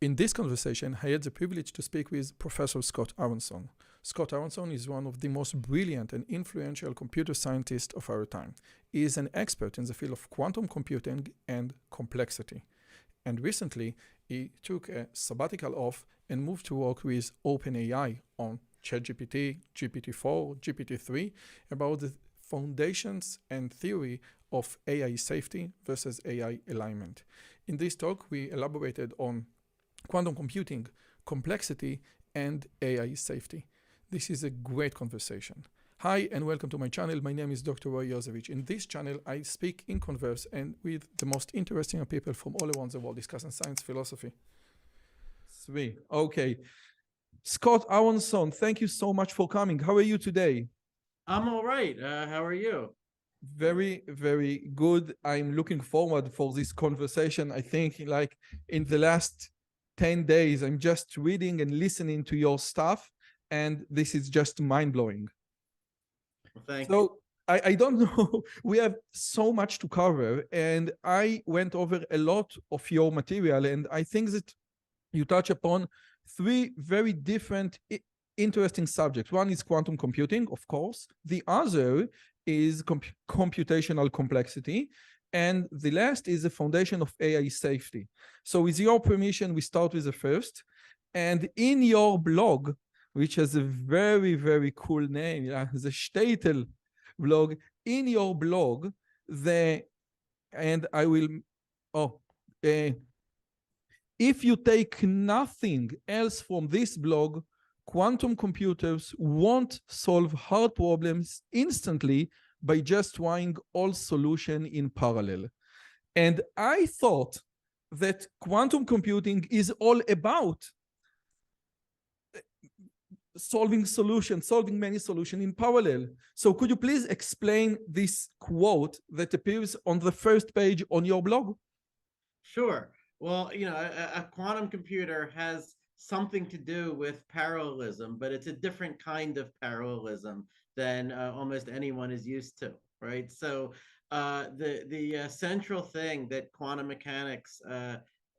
In this conversation, I had the privilege to speak with Professor Scott Aaronson. Scott Aaronson is one of the most brilliant and influential computer scientists of our time. He is an expert in the field of quantum computing and complexity. And recently, he took a sabbatical off and moved to work with OpenAI on ChatGPT, GPT-4, GPT-3, about the foundations and theory of AI safety versus AI alignment. In this talk, we elaborated on quantum computing, complexity, and AI safety. This is a great conversation. Hi, and welcome to my channel. My name is Dr. Roi Yozevitch. In this channel, I speak in converse and with the most interesting people from all around the world discussing science, philosophy. Sweet. Okay. Scott Aaronson, thank you so much for coming. How are you today? I'm all right. How are you? Very, very good. I'm looking forward for this conversation. I think like in the last 10 days, I'm just reading and listening to your stuff, and this is just mind-blowing. Well, thank you. So I don't know, we have so much to cover, and I went over a lot of your material, and I think that you touch upon three very different interesting subjects. One is quantum computing, of course. The other is computational complexity. And the last is the foundation of AI safety. So with your permission, we start with the first. And in your blog, which has a very, very cool name, the Shtetl blog, in your blog, if you take nothing else from this blog, quantum computers won't solve hard problems instantly by just trying all solutions in parallel. And I thought that quantum computing is all about solving many solutions in parallel. So could you please explain this quote that appears on the first page on your blog? Sure. Well, a quantum computer has something to do with parallelism, but it's a different kind of parallelism than almost anyone is used to, right? So the central thing that quantum mechanics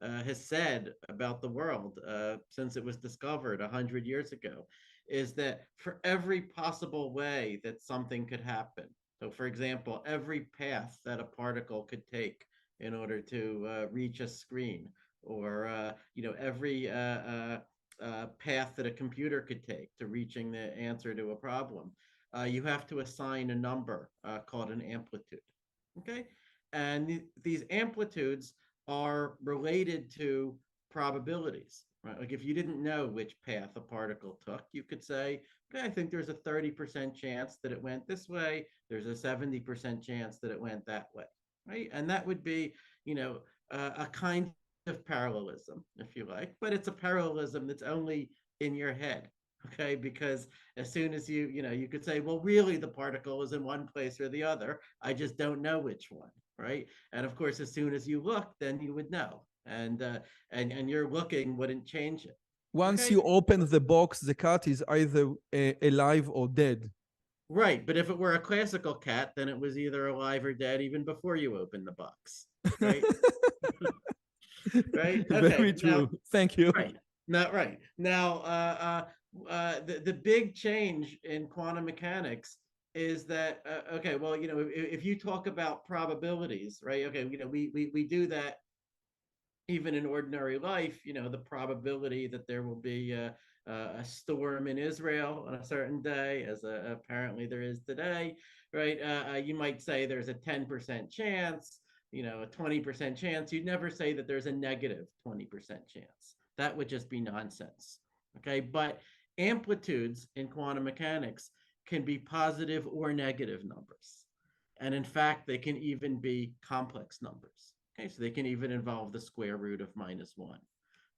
has said about the world since it was discovered 100 years ago is that for every possible way that something could happen, so for example, every path that a particle could take in order to reach a screen, or every path that a computer could take to reaching the answer to a problem, you have to assign a number called an amplitude. Okay, and these amplitudes are related to probabilities. Right? Like if you didn't know which path a particle took, you could say, okay, I think there's a 30% chance that it went this way. There's a 70% chance that it went that way. Right? And that would be, a kind of parallelism, if you like, but it's a parallelism that's only in your head. Okay, because as soon as you could say, well, really, the particle is in one place or the other. I just don't know which one, right? And of course, as soon as you look, then you would know, and your looking wouldn't change it. Once Okay, you open the box, the cat is either alive or dead. right. But if it were a classical cat, then it was either alive or dead even before you opened the box, right? Right. Very Okay. Now, true. Thank you. right. Not right. Now, the big change in quantum mechanics is that okay, well, if you talk about probabilities, right? Okay, we do that even in ordinary life. The probability that there will be a storm in Israel on a certain day, as apparently there is today, right? You might say there's a 10% chance, a 20% chance. You'd never say that there's a negative 20% chance. That would just be nonsense. Okay, but amplitudes in quantum mechanics can be positive or negative numbers. And in fact, they can even be complex numbers. Okay, so they can even involve the square root of -1.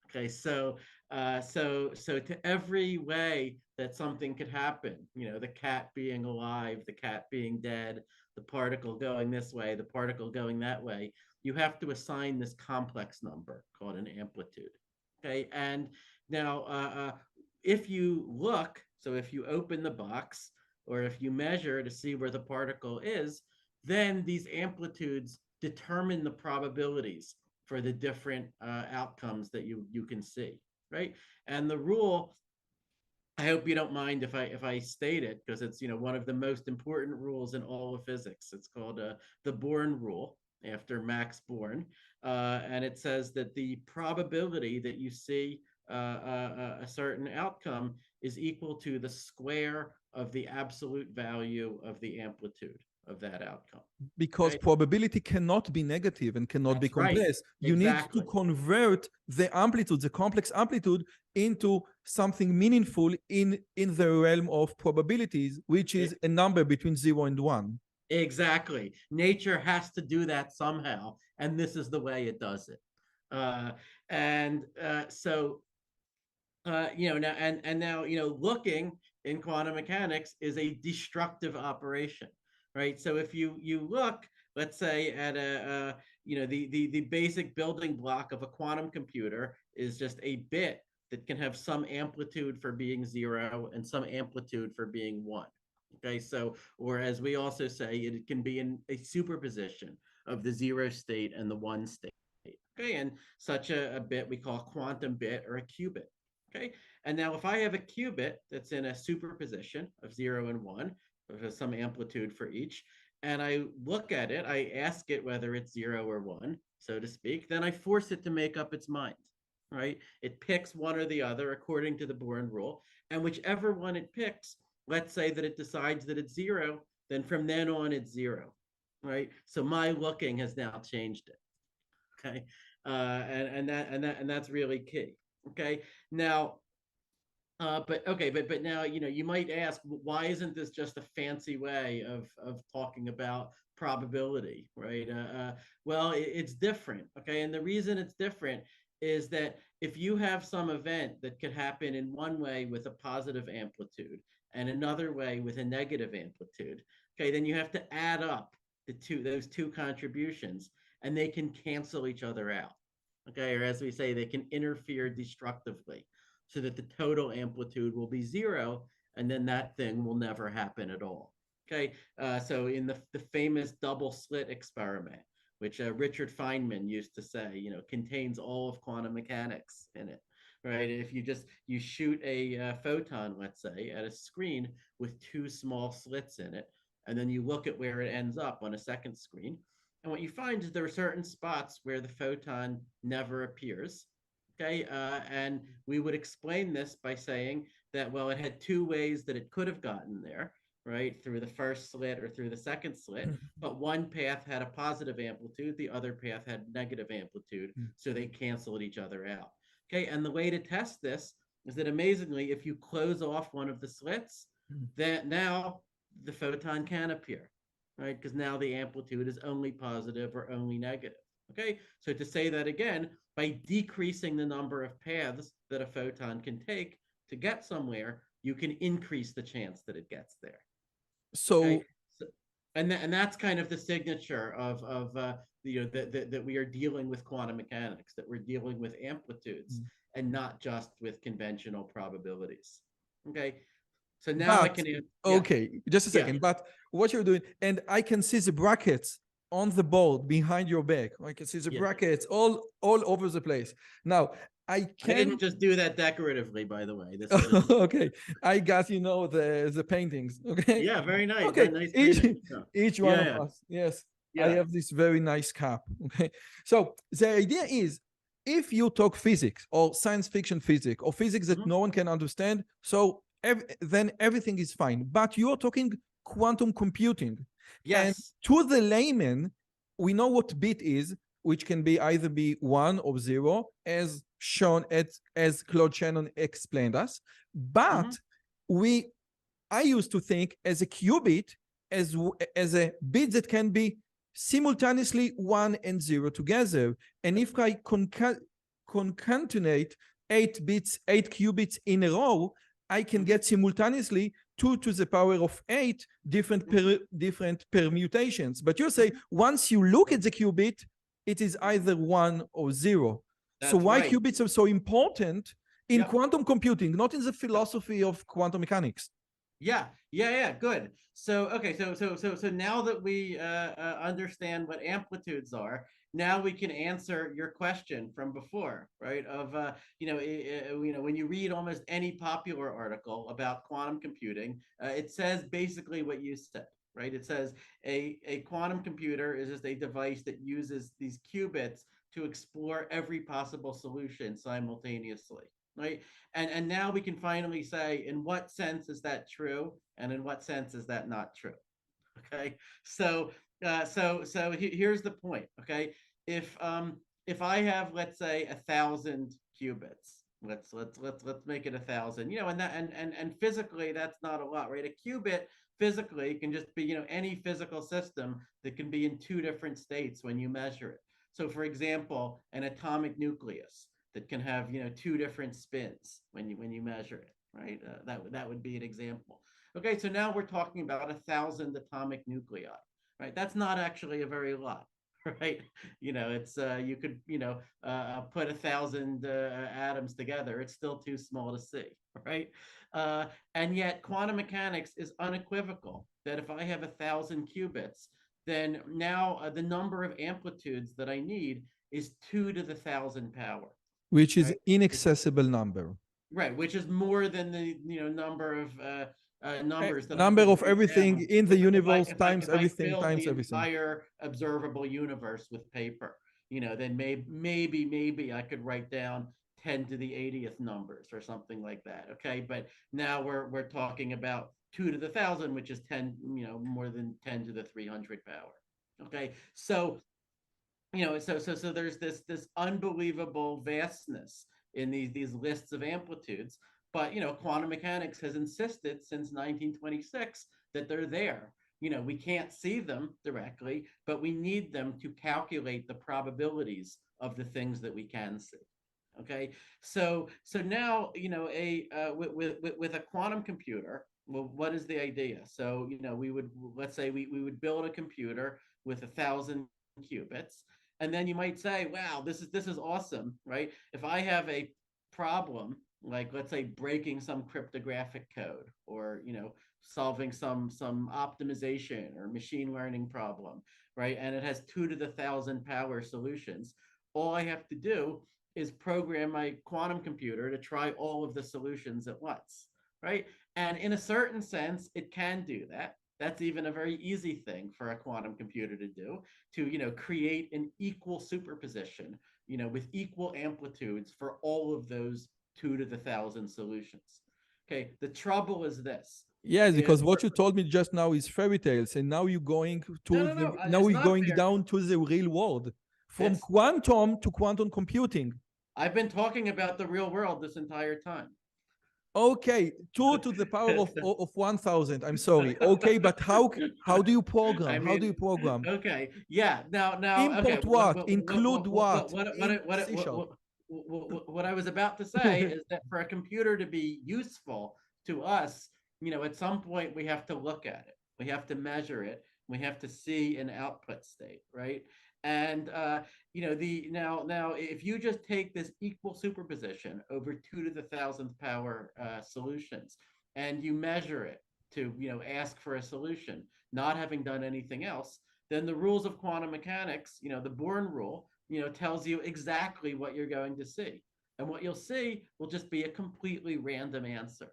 Okay, so to every way that something could happen, the cat being alive, the cat being dead, the particle going this way, the particle going that way, you have to assign this complex number called an amplitude. Okay, and now if you look, so if you open the box or if you measure to see where the particle is, then these amplitudes determine the probabilities for the different outcomes that you can see, right? And the rule, I hope you don't mind if I state it, because it's one of the most important rules in all of physics. It's called the Born rule, after Max Born, and it says that the probability that you see a certain outcome is equal to the square of the absolute value of the amplitude of that outcome. Because Okay, probability cannot be negative and cannot be that's right. compressed. You need to Exactly. convert the amplitude, the complex amplitude, into something meaningful in the realm of probabilities, which is a number between 0 and 1. Exactly. Nature has to do that somehow, and this is the way it does it. And so now and now looking in quantum mechanics is a destructive operation, right? So if you look, let's say, at the basic building block of a quantum computer is just a bit that can have some amplitude for being 0 and some amplitude for being 1. Okay, so, or as we also say, it can be in a superposition of the 0 state and the 1 state. Okay, and such a bit we call a quantum bit or a qubit. Okay, and now if I have a qubit that's in a superposition of 0 and 1, with some amplitude for each, and I look at it, I ask it whether it's 0 or 1, so to speak, then I force it to make up its mind, right? It picks one or the other according to the Born rule, and whichever one it picks, let's say that it decides that it's 0, then from then on it's 0, right? So my looking has now changed it. Okay, and that's really key. Okay, now, but now you might ask, why isn't this just a fancy way of talking about probability, right? Well, it's different. Okay, and the reason it's different is that if you have some event that could happen in one way with a positive amplitude and another way with a negative amplitude, okay, then you have to add up those two contributions, and they can cancel each other out. Okay, or as we say, they can interfere destructively, so that the total amplitude will be 0, and then that thing will never happen at all. Okay, so in the famous double slit experiment, which Richard Feynman used to say, contains all of quantum mechanics in it, right? If you shoot a photon, let's say, at a screen with two small slits in it, and then you look at where it ends up on a second screen, and what you find is there are certain spots where the photon never appears. Okay, and we would explain this by saying that, well, it had two ways that it could have gotten there, right? Through the first slit or through the second slit, but one path had a positive amplitude, the other path had negative amplitude, so they canceled each other out. Okay, and the way to test this is that, amazingly, if you close off one of the slits, then now the photon can appear, right? Because now the amplitude is only positive or only negative. Okay, so to say that again, by decreasing the number of paths that a photon can take to get somewhere, you can increase the chance that it gets there. Okay, So, so, and that's kind of the signature of that we are dealing with quantum mechanics, that we're dealing with amplitudes and not just with conventional probabilities. Okay, so now I but, can, yeah, okay, just a yeah, second. But what you're doing, and I can see the brackets on the board behind your back. I can see the yeah. brackets all over the place. Now, I I didn't can just do that decoratively, by the way. This is just okay, I got the paintings. Okay, yeah, very nice, okay. nice Each painting. Yeah, each one of yeah, us. Yes, I yeah. have this very nice cap. Okay, so the idea is, if you talk physics or science fiction physics or physics that Mhm. no one can understand, so then everything is fine. But you're talking quantum computing, and Yes. to the layman, we know what bit is, which can be either be 1 or 0, as shown as Claude Shannon explained us. Hmm. But we I used to think as a qubit as a bit that can be simultaneously 1 and 0 together. And if I concatenate 8 qubits in a row, I can get simultaneously 2 to the power of 8 different permutations. But you say once you look at the qubit, it is either 1 or 0. So That's why right. qubits are so important in Yep. quantum computing, not in the philosophy of quantum mechanics? Yeah. Good. So okay. So now that we understand what amplitudes are, now we can answer your question from before, right? Of when you read almost any popular article about quantum computing, it says basically what you said, right? It says a quantum computer is just a device that uses these qubits to explore every possible solution simultaneously, right? And now we can finally say, in what sense is that true, and in what sense is that not true? Okay, here's the point. Okay, if um if I have, let's say, 1,000 qubits, let's make it 1,000. And physically that's not a lot, right? A qubit physically can just be any physical system that can be in two different states when you measure it. So, for example, an atomic nucleus that can have two different spins when you measure it, right? That would be an example. Okay, so now we're talking about 1,000 atomic nuclei, right? That's not actually a very lot, right? It's you could put 1,000 atoms together. It's still too small to see, right? And yet quantum mechanics is unequivocal that if I have 1,000 qubits, then now the number of amplitudes that I need is 2 to the 1,000 power, which is right? inaccessible number. Right, which is more than the number of numbers that I Number could of write everything down in the if I universe if I times if I everything filled times the everything. entire observable universe with paper. Then maybe I could write down 10 to the 80th numbers or something like that. Okay, but now we're talking about 2 to the 1,000, which is 10, more than 10 to the 300 power. Okay, so there's this unbelievable vastness in these lists of amplitudes. But quantum mechanics has insisted since 1926 that they're there. We can't see them directly, but we need them to calculate the probabilities of the things that we can see. Okay, so now a with a quantum computer. Well, what is the idea? So we would, let's say, we would build a computer with 1,000 qubits, and then you might say, wow, this is awesome, right? If I have a problem, like, let's say, breaking some cryptographic code, or solving some optimization or machine learning problem, right? And it has 2 to the 1,000 power solutions. All I have to do is program my quantum computer to try all of the solutions at once, right? And in a certain sense, it can do that. That's even a very easy thing for a quantum computer to do, to create an equal superposition, with equal amplitudes for all of those 2 to the 1,000 solutions. Okay, the trouble is this: Yes, is because what you told me just now is fairy tales, and now you're going no, to no, no, now it's we're not going fair. down to the real world, from It's quantum to quantum computing. I've been talking about the real world this entire time. Okay, 2 to the power of 1,000. I'm sorry. Okay, but how do you program? I How do you mean, program? okay, yeah. Now, okay. Import what? Include what in C sharp? What I was about to say is that for a computer to be useful to us, at some point we have to look at it, we have to measure it, we have to see an output state, right? And the now if you just take this equal superposition over 2 to the 1,000th power solutions, and you measure it to ask for a solution, not having done anything else, then the rules of quantum mechanics, the Born rule, tells you exactly what you're going to see. And what you'll see will just be a completely random answer,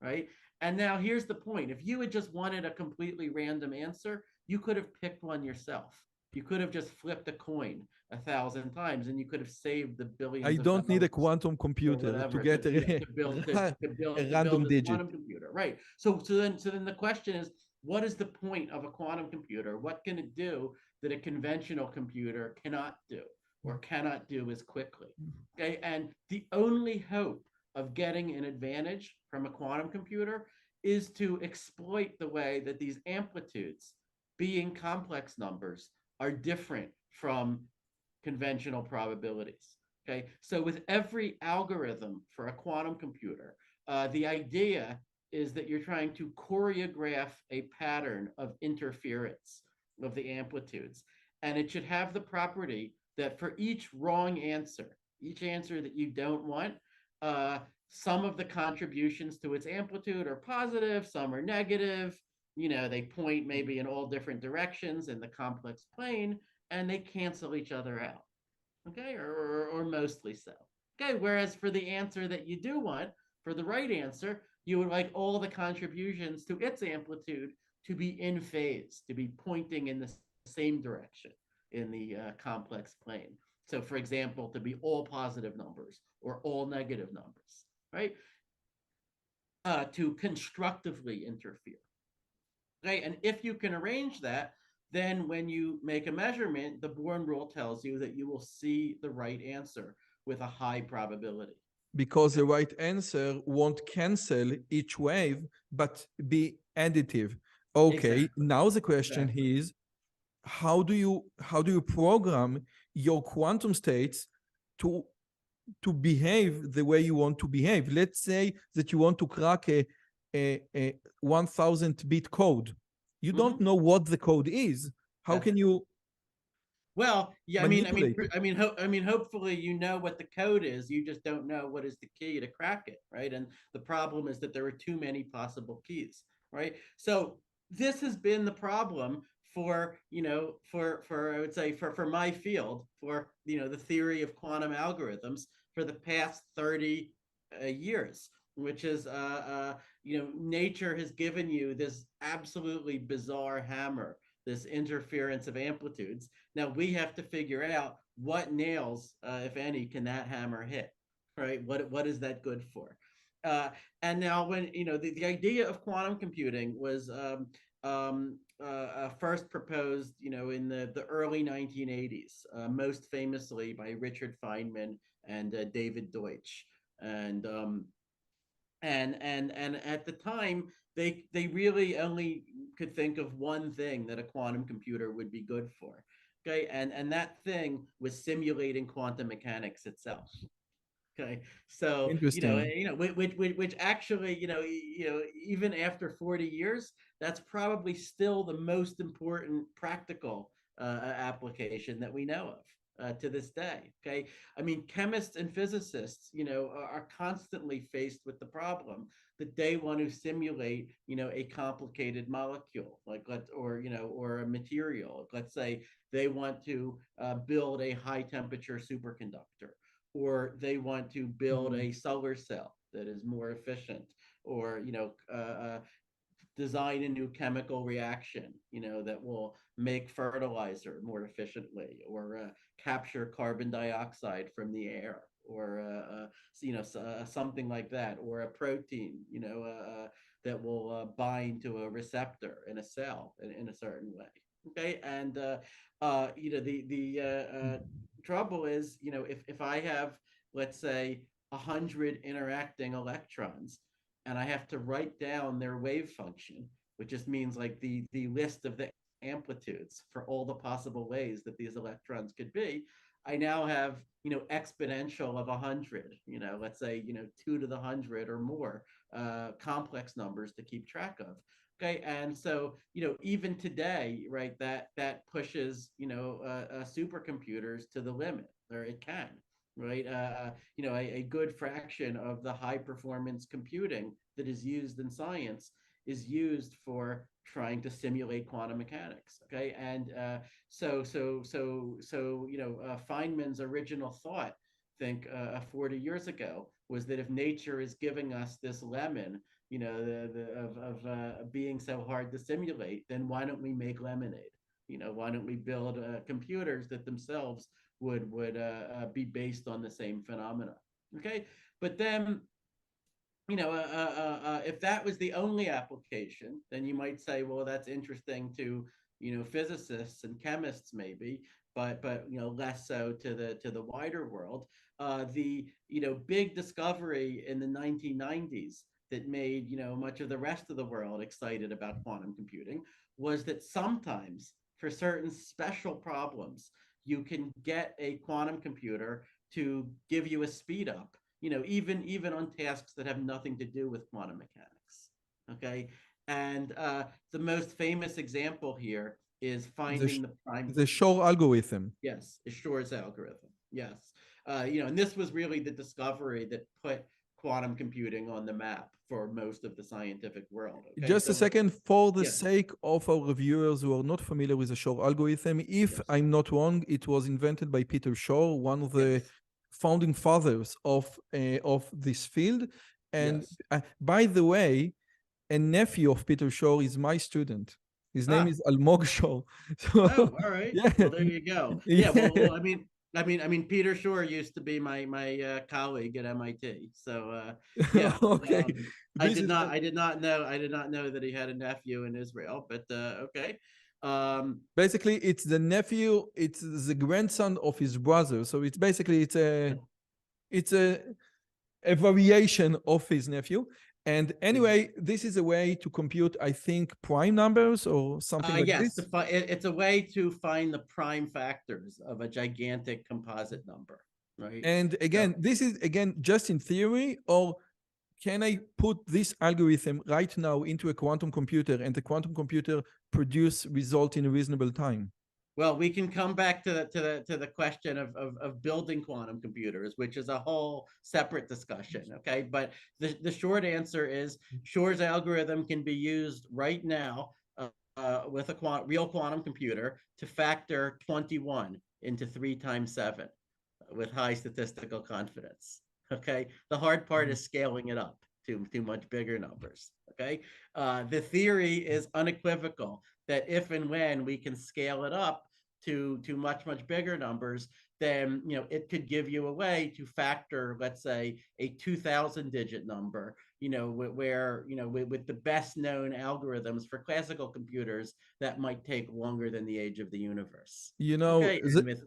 right? And now here's the point: if you had just wanted a completely random answer, you could have picked one yourself. You could have just flipped a coin 1,000 times, and you could have saved the I billions of don't need a dollars quantum or computer to whatever get a to build random this digit. quantum computer, right? So then the question is, what is the point of a quantum computer? What can it do that a conventional computer cannot do, or cannot do as quickly? Okay, and the only hope of getting an advantage from a quantum computer is to exploit the way that these amplitudes, being complex numbers, are different from conventional probabilities. Okay, so with every algorithm for a quantum computer, the idea is that you're trying to choreograph a pattern of interference of the amplitudes. And it should have the property that for each wrong answer, each answer that you don't want, some of the contributions to its amplitude are positive, some are negative. They point maybe in all different directions in the complex plane. and they cancel each other out. Okay, or mostly so. Okay, whereas for the answer that you do want, for the right answer, you would like all the contributions to its amplitude to be in phase, to be pointing in the same direction in the complex plane. So, for example, to be all positive numbers or all negative numbers, right? To constructively interfere. Okay, and if you can arrange that, then when you make a measurement, the Born rule tells you that you will see the right answer with a high probability. Because Okay, the right answer won't cancel each wave, but be additive. Okay, exactly, now the question exactly. is, how do you program your quantum states to to behave the way you want to behave? Let's say that you want to crack a 1000 bit code. You don't Mm-hmm. know what the code is. How That's can you Well, yeah, manipulate it? hopefully you know what the code is. You just don't know what is the key to crack it, right? And the problem is that there are too many possible keys, right? So this has been the problem for for I would say for my field, for the theory of quantum algorithms for the past 30 years, which is nature has given you this absolutely bizarre hammer, this interference of amplitudes. Now we have to figure out what nails, if any, can that hammer hit, right? What is that good for? And now, when the idea of quantum computing was first proposed, in the early 1980s, most famously by Richard Feynman and David Deutsch, and and at the time they really only could think of one thing that a quantum computer would be good for. Okay, and that thing was simulating quantum mechanics itself. Okay, so Interesting. which actually, even after 40 years, that's probably still the most important practical application that we know of to this day. Okay, I mean, chemists and physicists, are constantly faced with the problem that they want to simulate, a complicated molecule, like or a material. Let's say they want to build a high temperature superconductor, or they want to build Mm. a solar cell that is more efficient, or design a new chemical reaction, that will make fertilizer more efficiently, or capture carbon dioxide from the air, or something like that, or a protein, that will bind to a receptor in a cell in a certain way. Okay, and the trouble is, if I have, let's say, 100 interacting electrons, and I have to write down their wave function, which just means like the list of the amplitudes for all the possible ways that these electrons could be. I now have exponential of 100. Let's say 2 to the 100 or more complex numbers to keep track of. Okay, and so even today, right, that pushes supercomputers to the limit, or it can, right? A good fraction of the high performance computing that is used in science is used for trying to simulate quantum mechanics. Okay, and Feynman's original thought, I think 40 years ago, was that if nature is giving us this lemon, of being so hard to simulate, then why don't we make lemonade? Why don't we build computers that themselves would be based on the same phenomena? Okay, but then if that was the only application, then you might say, well, that's interesting to physicists and chemists maybe, but less so to the wider world. The big discovery in the 1990s that made much of the rest of the world excited about quantum computing was that sometimes, for certain special problems, you can get a quantum computer to give you a speed up, even on tasks that have nothing to do with quantum mechanics. Okay, and the most famous example here is The, finding the prime. the Shor algorithm. Yes, Shor's algorithm. Yes, and this was really the discovery that put quantum computing on the map for most of the scientific world. Okay, Just a so second, for the yes, sake of our viewers who are not familiar with the Shor algorithm, if yes, I'm not wrong, it was invented by Peter Shor, one of the yes, founding fathers of this field. And yes. by the way, a nephew of Peter Shor is my student. His name Ah, is Almog Shor. So, oh, all right. yeah, Well, there you go. Yeah. yeah. Peter Shore used to be my colleague at MIT. So, yeah. Okay, I this did is not. I did not know that he had a nephew in Israel. But okay. Um, basically it's the nephew, it's the grandson of his brother. So it's basically it's a variation of his nephew. And anyway, this is a way to compute, I think, prime numbers or something like yes, this. it's a way to find the prime factors of a gigantic composite number, right? And So again, this is again just in theory, or can I put this algorithm right now into a quantum computer and the quantum computer produce result in a reasonable time? well, we can come back to the question of building quantum computers, which is a whole separate discussion. Okay, but the short answer is Shor's algorithm can be used right now with a real quantum computer to factor 21 into 3 times 7 with high statistical confidence. Okay, the hard part is scaling it up to much bigger numbers. Okay, the theory is unequivocal that if and when we can scale it up to much bigger numbers, then it could give you a way to factor, let's say, a 2,000 digit number. Where with the best known algorithms for classical computers, that might take longer than the age of the universe. You know, Okay, and with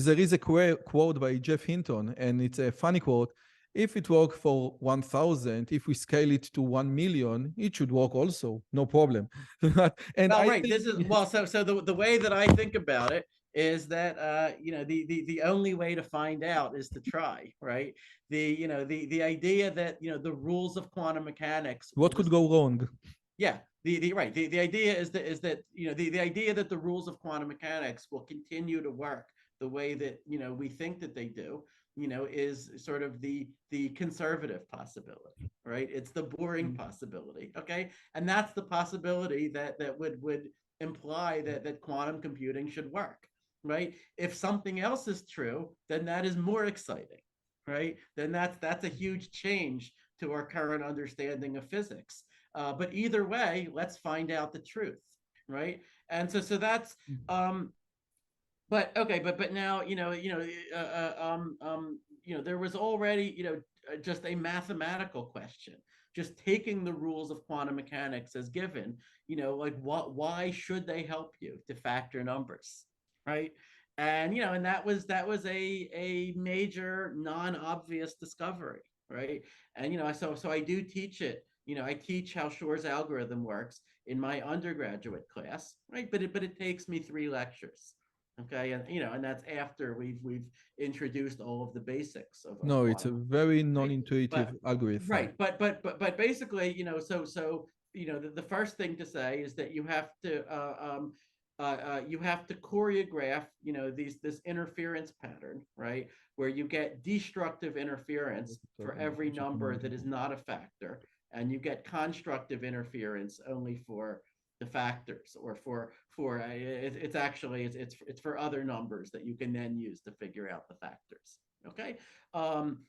there is a quote by Jeff Hinton, and it's a funny quote. If it worked for 1,000, if we scale it to 1 million, it should work also, no problem. And well, I right. think, This is well. So the way that I think about it is that the only way to find out is to try. Right. The idea that the rules of quantum mechanics will what could just go wrong? yeah the idea is that the idea that the rules of quantum mechanics will continue to work the way that we think that they do is sort of the conservative possibility, right? It's the boring possibility. Okay, and that's the possibility that would imply that quantum computing should work, right? If something else is true, then that is more exciting, right? Then that's a huge change to our current understanding of physics. But either way, let's find out the truth, right? And so that's but okay, but now there was already just a mathematical question, just taking the rules of quantum mechanics as given, like why should they help you to factor numbers, right? And that was a major non-obvious discovery, right? And so I do teach it. I teach how Shor's algorithm works in my undergraduate class, right? But it takes me 3 lectures. Okay, and that's after we've introduced all of the basics of No, it's a quantum, very right? non-intuitive But algorithm. right, but basically, the first thing to say is that you have to choreograph, this interference pattern, right, where you get destructive interference for every number that is not a factor, and you get constructive interference only for the factors, or it's actually it's for other numbers that you can then use to figure out the factors. Okay. um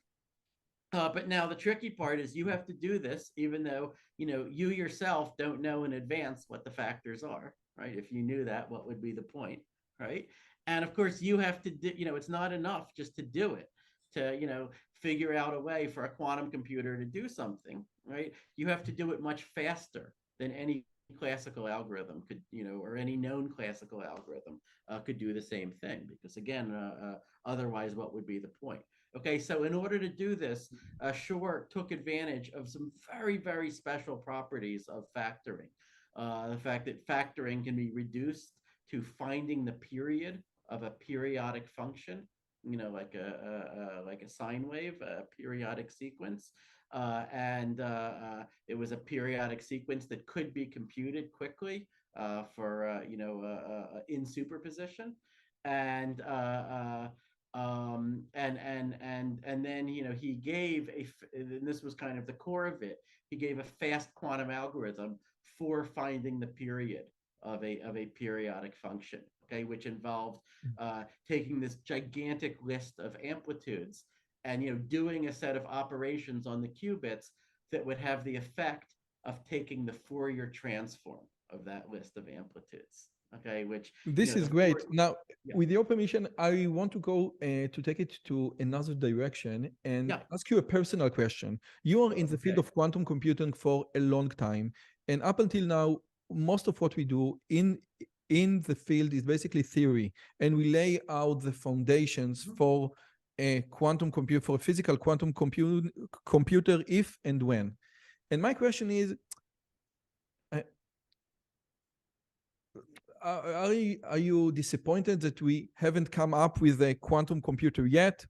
but now the tricky part is you have to do this even though you yourself don't know in advance what the factors are, right? If you knew that, what would be the point, right? And of course you have to do, it's not enough just to do it, to figure out a way for a quantum computer to do something, right? You have to do it much faster than any classical algorithm could, or any known classical algorithm could do the same thing, because again, otherwise what would be the point? Okay, so in order to do this, Shor took advantage of some very, very special properties of factoring. The fact that factoring can be reduced to finding the period of a periodic function, like a sine wave, a periodic sequence. It was a periodic sequence that could be computed quickly in superposition. And And then he gave and this was kind of the core of it. He gave a fast quantum algorithm for finding the period of a periodic function, okay, which involved taking this gigantic list of amplitudes and doing a set of operations on the qubits that would have the effect of taking the Fourier transform of that list of amplitudes. Okay, which This is the great. Now, yeah, with your permission, I want to go to take it to another direction and yeah, ask you a personal question. You are in the field okay, of quantum computing for a long time, and up until now, most of what we do in the field is basically theory, and we lay out the foundations mhm. for a quantum computer, for a physical quantum computer, if and when. And my question is, uh, are you disappointed that we haven't come up with a quantum computer yet?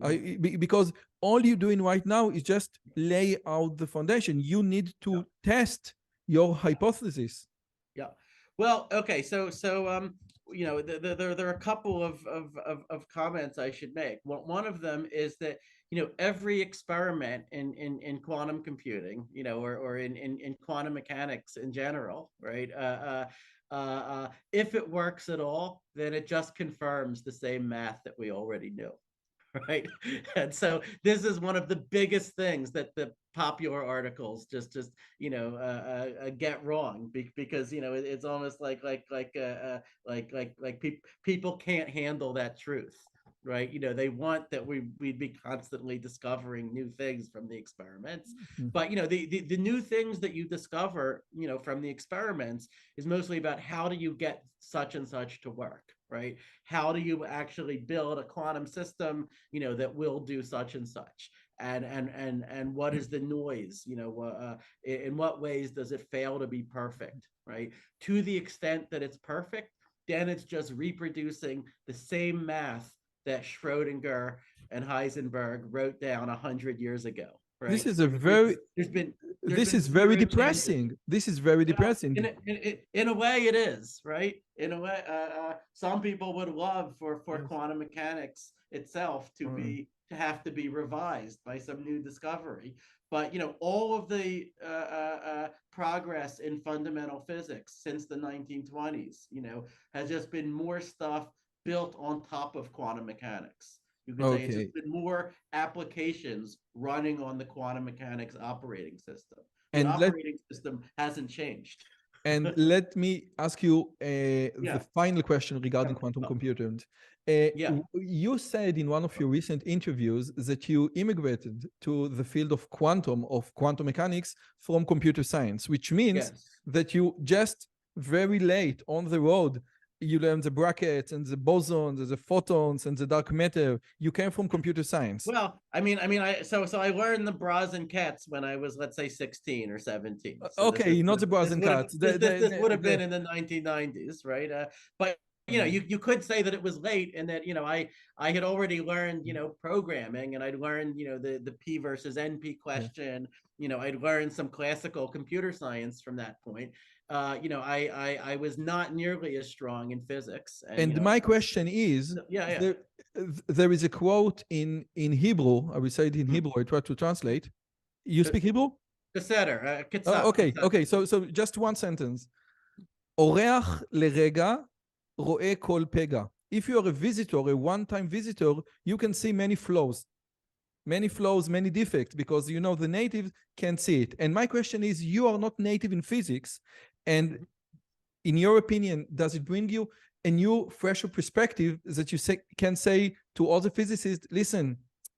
Mm, Because all you're doing right now is just lay out the foundation. You need yeah, to test your yeah. hypothesis. Yeah. Well, okay. There are a couple of comments I should make. One of them is that every experiment in quantum computing, or in quantum mechanics in general, right? If it works at all, then it just confirms the same math that we already knew. Right. And so this is one of the biggest things that the popular articles just get wrong, because it's almost like people can't handle that truth, right? They want that we'd be constantly discovering new things from the experiments, Mhm. but the new things that you discover from the experiments is mostly about how do you get such and such to work, right? How do you actually build a quantum system that will do such and such, and what is the noise, in what ways does it fail to be perfect, right? To the extent that it's perfect, then it's just reproducing the same math that Schrodinger and Heisenberg wrote down 100 years ago, This right? is a There's, very there's been there's this been is very zero changes. depressing. This is very Yeah, depressing. in a way it is, right? In a way, some people would love for Yes. quantum mechanics itself Mm. to have to be revised by some new discovery. But all of the progress in fundamental physics since the 1920s, has just been more stuff built on top of quantum mechanics. You could say it's Okay. just been more applications running on the quantum mechanics operating system. The And let operating system hasn't changed. And let me ask you the Yeah, final question regarding yeah, quantum oh, computing. yeah, You said in one of your recent interviews that you immigrated to the field of quantum mechanics from computer science, which means yes. that you just very late on the road, you learned the brackets and the bosons and the photons and the dark matter. You came from computer science. Well, I learned the bras and cats when I was, let's say, 16 or 17. So Okay, not the bras and cats. this would have been in the 1990s, right? But uh, you could say that it was late, and that I had already learned programming, and I'd learned the P versus NP yeah. question. I'd learned some classical computer science from that point. I was not nearly as strong in physics, and And my question is, yeah, yeah. there, there is a quote in Hebrew. I will say it in Hmm. Hebrew. I try to translate. You speak Hebrew? בסדר, Okay, קצת. okay. So just one sentence. אורח לרגע רואה כל פגע. If you are a visitor, a one-time visitor, you can see many flaws, many defects, because the native can't see it. And my question is, you are not native in physics, and in your opinion, does it bring you a new, fresher perspective that you can say to other physicists, listen,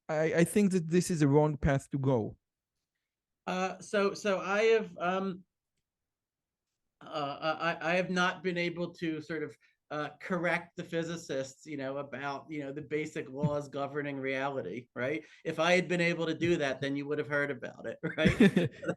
I think that this is a wrong path to go? So I have not been able to sort of correct the physicists, about the basic laws governing reality, right? If I had been able to do that, then you would have heard about it, right?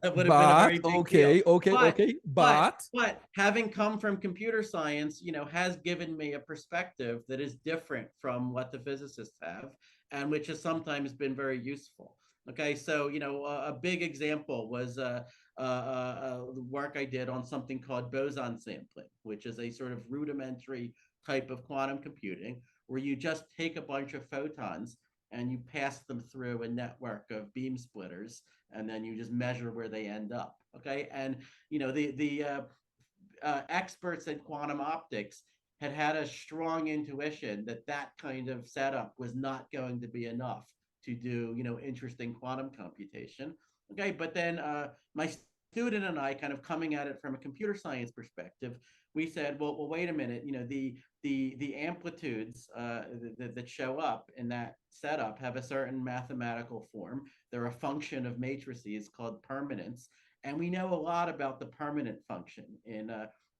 That would have been a But, very big deal. okay, okay, But okay. but But, but having come from computer science, has given me a perspective that is different from what the physicists have, and which has sometimes been very useful. Okay, so a big example was the work I did on something called boson sampling, which is a sort of rudimentary type of quantum computing, where you just take a bunch of photons and you pass them through a network of beam splitters, and then you just measure where they end up. Okay, and the experts in quantum optics had a strong intuition that that kind of setup was not going to be enough to do interesting quantum computation. Okay, but then my student and I, kind of coming at it from a computer science perspective, we said, well, wait a minute. The amplitudes that show up in that setup have a certain mathematical form. They're a function of matrices called permanence, and we know a lot about the permanent function in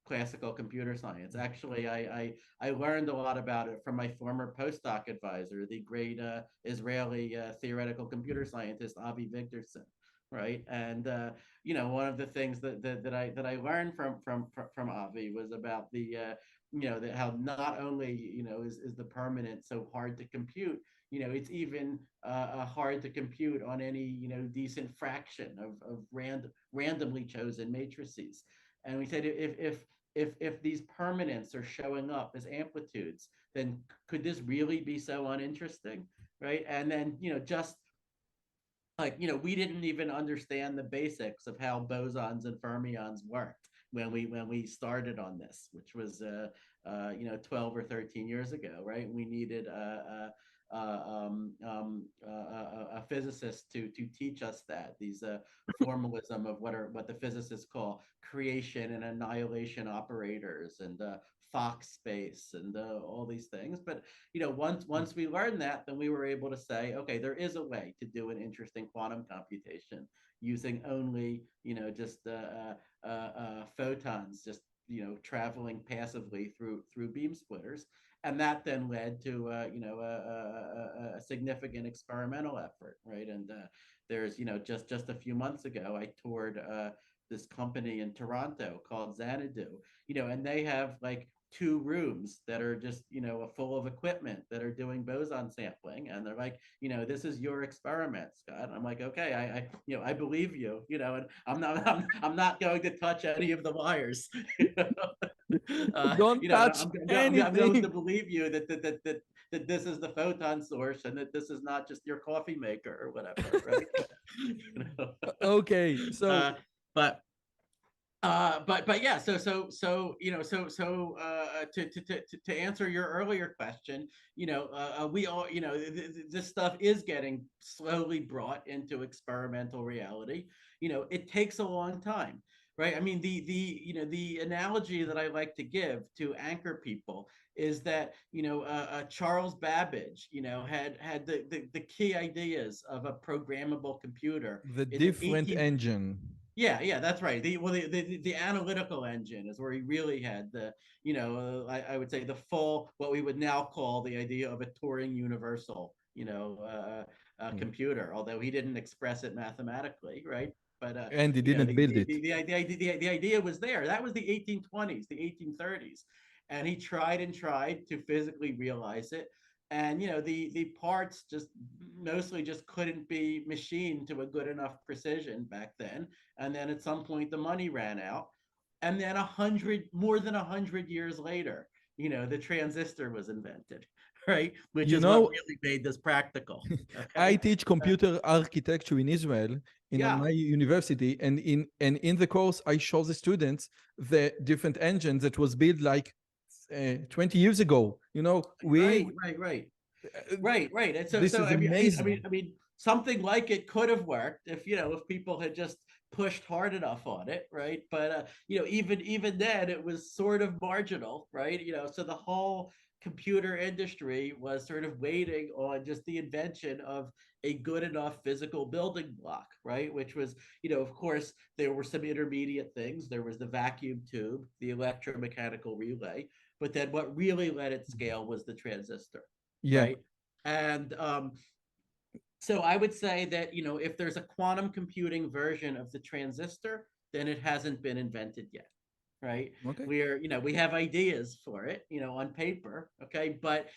classical computer science. Actually, I learned a lot about it from my former postdoc advisor, the great Israeli theoretical computer scientist Avi Vigderson. Right, and one of the things that I learned from Avi was about the how not only is the permanent so hard to compute, it's even hard to compute on any decent fraction of randomly chosen matrices. And we said, if these permanents are showing up as amplitudes, then could this really be so uninteresting, right? And then just like we didn't even understand the basics of how bosons and fermions worked when we started on this, which was 12 or 13 years ago, right? We needed a physicist to teach us that these formalism of what the physicists call creation and annihilation operators, and Fock space, and all these things. But once we learned that, then we were able to say, okay, there is a way to do an interesting quantum computation using only just photons, just traveling passively through beam splitters. And that then led to a significant experimental effort, right? And there's just a few months ago, I toured this company in Toronto called Xanadu, and they have like 2 rooms that are just full of equipment that are doing boson sampling, and they're like, this is your experiment, Scott. And I'm like, okay, I believe you, and I'm not going to touch any of the wires. Don't touch I'm going to anything. believe you that this is the photon source, and that this is not just your coffee maker or whatever, right? Okay, so uh, but but yeah, to answer your earlier question, we all, this stuff is getting slowly brought into experimental reality. It takes a long time, right? I mean, the analogy that I like to give to anchor people is that Charles Babbage had the key ideas of a programmable computer the in the different 18 engine. yeah, that's right. The analytical engine is where he really had I would say the full, what we would now call the idea of a Turing universal, Mm. computer, although he didn't express it mathematically, right? But And he didn't build it. the idea was there. That was the 1820s, the 1830s, and he tried and tried to physically realize it. And the parts just mostly just couldn't be machined to a good enough precision back then. And then at some point the money ran out, and then more than 100 years later, the transistor was invented, right? Which You is what know, really made this practical. I Okay. teach computer architecture in Israel in Yeah. my university, and in the course I show the students the different engines that was built like 20 years ago. We Right. And so this so is I mean I mean I mean amazing. I mean something like it could have worked if people had just pushed hard enough on it, right? But even then it was sort of marginal, right? So the whole computer industry was sort of waiting on just the invention of a good enough physical building block, right? Which was, of course, there were some intermediate things. There was the vacuum tube, the electromechanical relay, but then what really let it scale was the transistor, Yeah. right? And so I would say that if there's a quantum computing version of the transistor, then it hasn't been invented yet, right? Okay. We have ideas for it, on paper, okay, but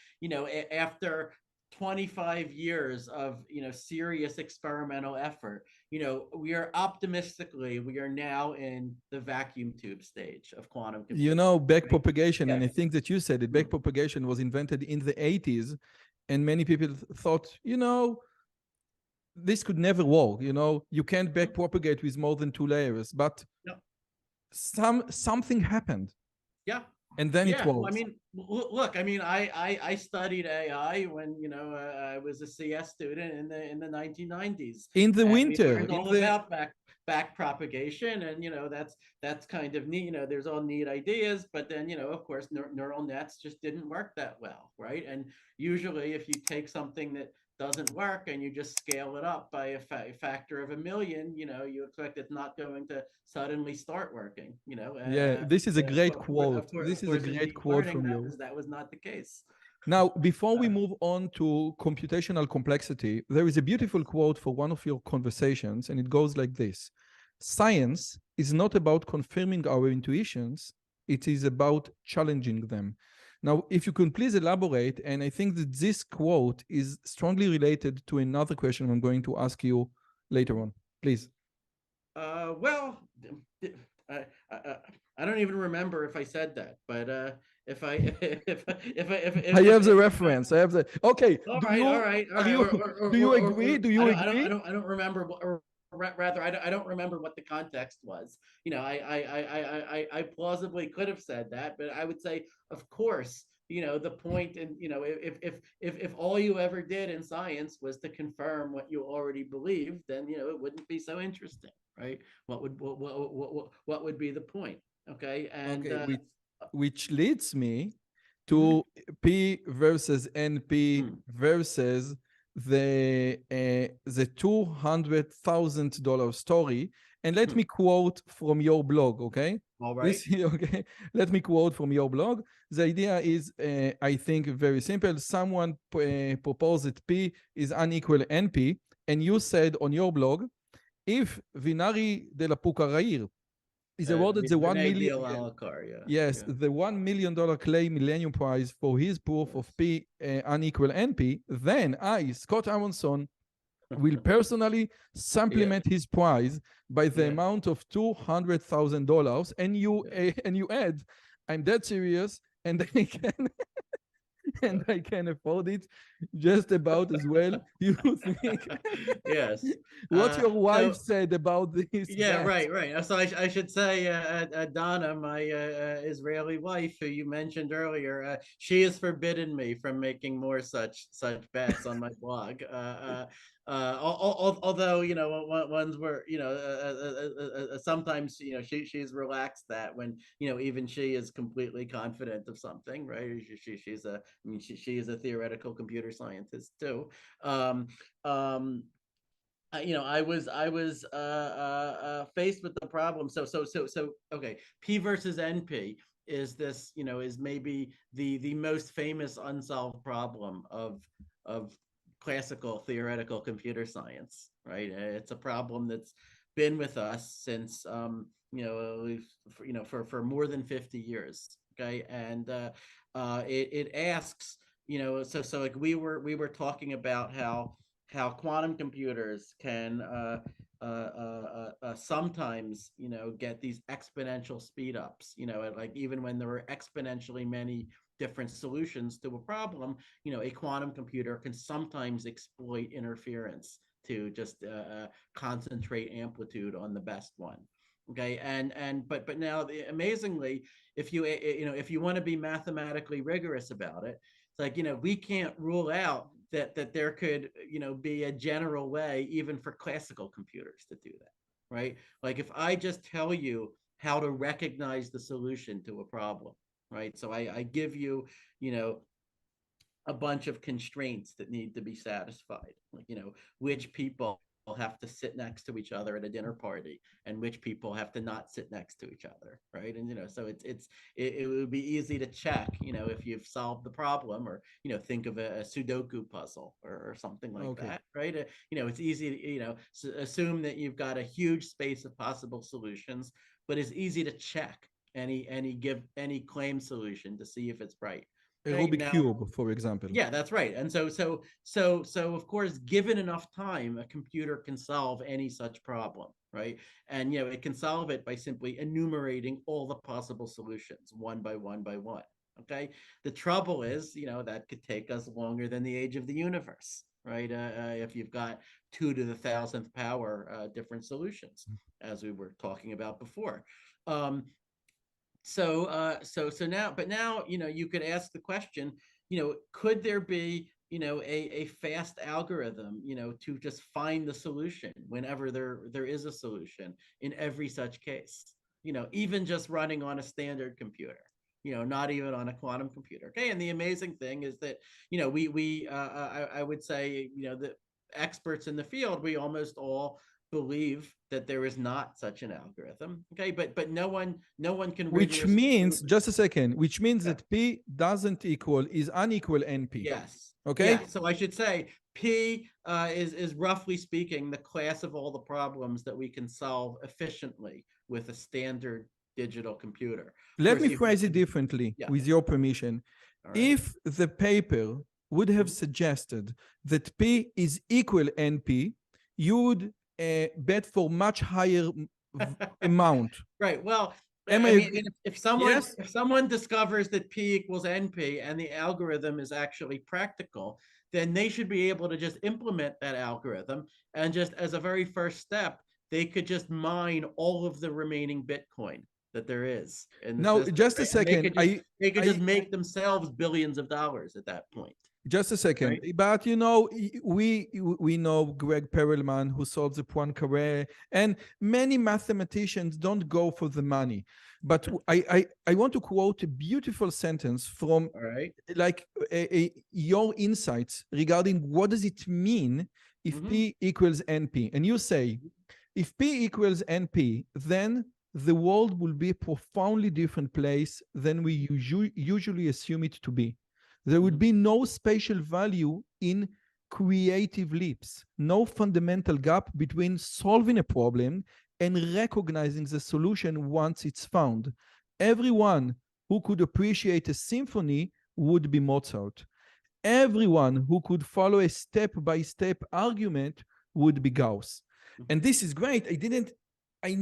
after 25 years of serious experimental effort, we are now in the vacuum tube stage of quantum You computing, know, back right? propagation, and I Yes. think that you said it, back Hmm. propagation was invented in the 80s, and many people thought, this could never work. You can't back propagate with more than two layers, but No. something happened, Yeah. and then it Yeah. Well, I works. mean, look, I mean, I studied AI when I was a CS student in the 1990s, In the and we winter, learned in all the about back propagation, and that's kind of neat. There's all neat ideas, but then of course, neural nets just didn't work that well, right? And usually, if you take something that doesn't work and you just scale it up by a factor of a million, you expect it's not going to suddenly start working, yeah, this is a great quote. of This is a course, in great deep quote learning, from you. that was not the case. Now, before we Uh, move on to computational complexity, there is a yes. beautiful quote for one of your conversations, and it goes like this: Science is not about confirming our intuitions, it is about challenging them. Now, if you can please elaborate, and I think that this quote is strongly related to another question I'm going to ask you later on. Please. Well, I, I I don't even remember if I said that, but if I I have the if I, reference. I have the. Okay. all right, all right, all Are right, you do you agree? or Do you agree? I don't remember or rather I don't remember what the context was. I plausibly could have said that, but I would say, of course, the point, and if all you ever did in science was to confirm what you already believed, then it wouldn't be so interesting, right? What would be the point? Okay, and Okay, which leads me mhm. to P versus NP Mm, versus the $200,000 story. And let me mm. quote from your blog, okay? All right. This okay. Let me quote from your blog. The idea is, I think, very simple. Someone proposed that P is unequal NP, and you said on your blog, if Vinari de la Pucarair is awarded the 1 Vinay million, yeah, Dialalkar, yeah, yes, yeah, the $1 million Clay Millennium Prize for his proof of yes. P unequal NP, then I, Scott Aaronson, will personally Yeah, supplement his prize by the yeah, amount of $200,000. And you yeah. and you add, I'm dead serious, and I can and I can afford it just about as well. You think? Yes. What your wife So said about this yeah, bet? right. So I should say, Donna, my Israeli wife, who you mentioned earlier, she has forbidden me from making more such bets on my blog. Although ones where sometimes she's relaxed that when even she is completely confident of something, right? She's a I mean she is a theoretical computer scientist too. Um, um, I was faced with the problem. So okay, P versus NP is this is maybe the most famous unsolved problem of classical theoretical computer science, right? It's a problem that's been with us since for more than 50 years. Okay, and it asks so like we were talking about how quantum computers can sometimes get these exponential speed ups, like even when there are exponentially many different solutions to a problem, a quantum computer can sometimes exploit interference to just concentrate amplitude on the best one. Okay, but now amazingly, if you want to be mathematically rigorous about it, it's like we can't rule out that there could be a general way even for classical computers to do that, right? Like if I just tell you how to recognize the solution to a problem, right? So I give you you know a bunch of constraints that need to be satisfied, like which people have to sit next to each other at a dinner party and which people have to not sit next to each other, right? And so it would be easy to check if you've solved the problem, or think of a Sudoku puzzle, or something like Okay. that, right? It's easy to assume that you've got a huge space of possible solutions, but it's easy to check any claim solution to see if it's right. A Okay, Rubik now cube, for example. yeah, that's right. And so of course, given enough time, a computer can solve any such problem, right? And it can solve it by simply enumerating all the possible solutions one by one by one. Okay. The trouble is, that could take us longer than the age of the universe, right? If you've got 2 to the 1,000th power different solutions, as we were talking about before. Um, so now, but now, you could ask the question, could there be, a fast algorithm, to just find the solution whenever there is a solution in every such case, even just running on a standard computer, not even on a quantum computer. Okay. And the amazing thing is that, I would say, the experts in the field, we almost all believe that there is not such an algorithm. Okay, but no one can Which rigorously means, prove it. just a second, which means Yeah. that P doesn't equal, is unequal NP. Yes. Okay? Yeah. So I should say P is roughly speaking the class of all the problems that we can solve efficiently with a standard digital computer. Of Let course, me you phrase have it to. differently, Yeah. with your permission. All right. If the paper would have suggested that P is equal NP, you would bet for much higher amount. Right. Well, Am I I mean, agree? if someone Yes? if someone discovers that P equals NP and the algorithm is actually practical, then they should be able to just implement that algorithm, and just as a very first step, they could just mine all of the remaining Bitcoin that there is in the Now, system, just a right? And they second. could just they could just I, make themselves billions of dollars at that point, Just a second, right? but we know Greg Perelman, who solves the Poincaré, and many mathematicians don't go for the money. But I want to quote a beautiful sentence from All right. like your insights regarding what does it mean if Mm-hmm. P equals NP. And you say, if P equals NP, then the world will be a profoundly different place than we usually assume it to be. There would be no spatial value in creative leaps, no fundamental gap between solving a problem and recognizing the solution once it's found. Everyone who could appreciate a symphony would be Mozart. Everyone who could follow a step-by-step argument would be Gauss. And this is great. It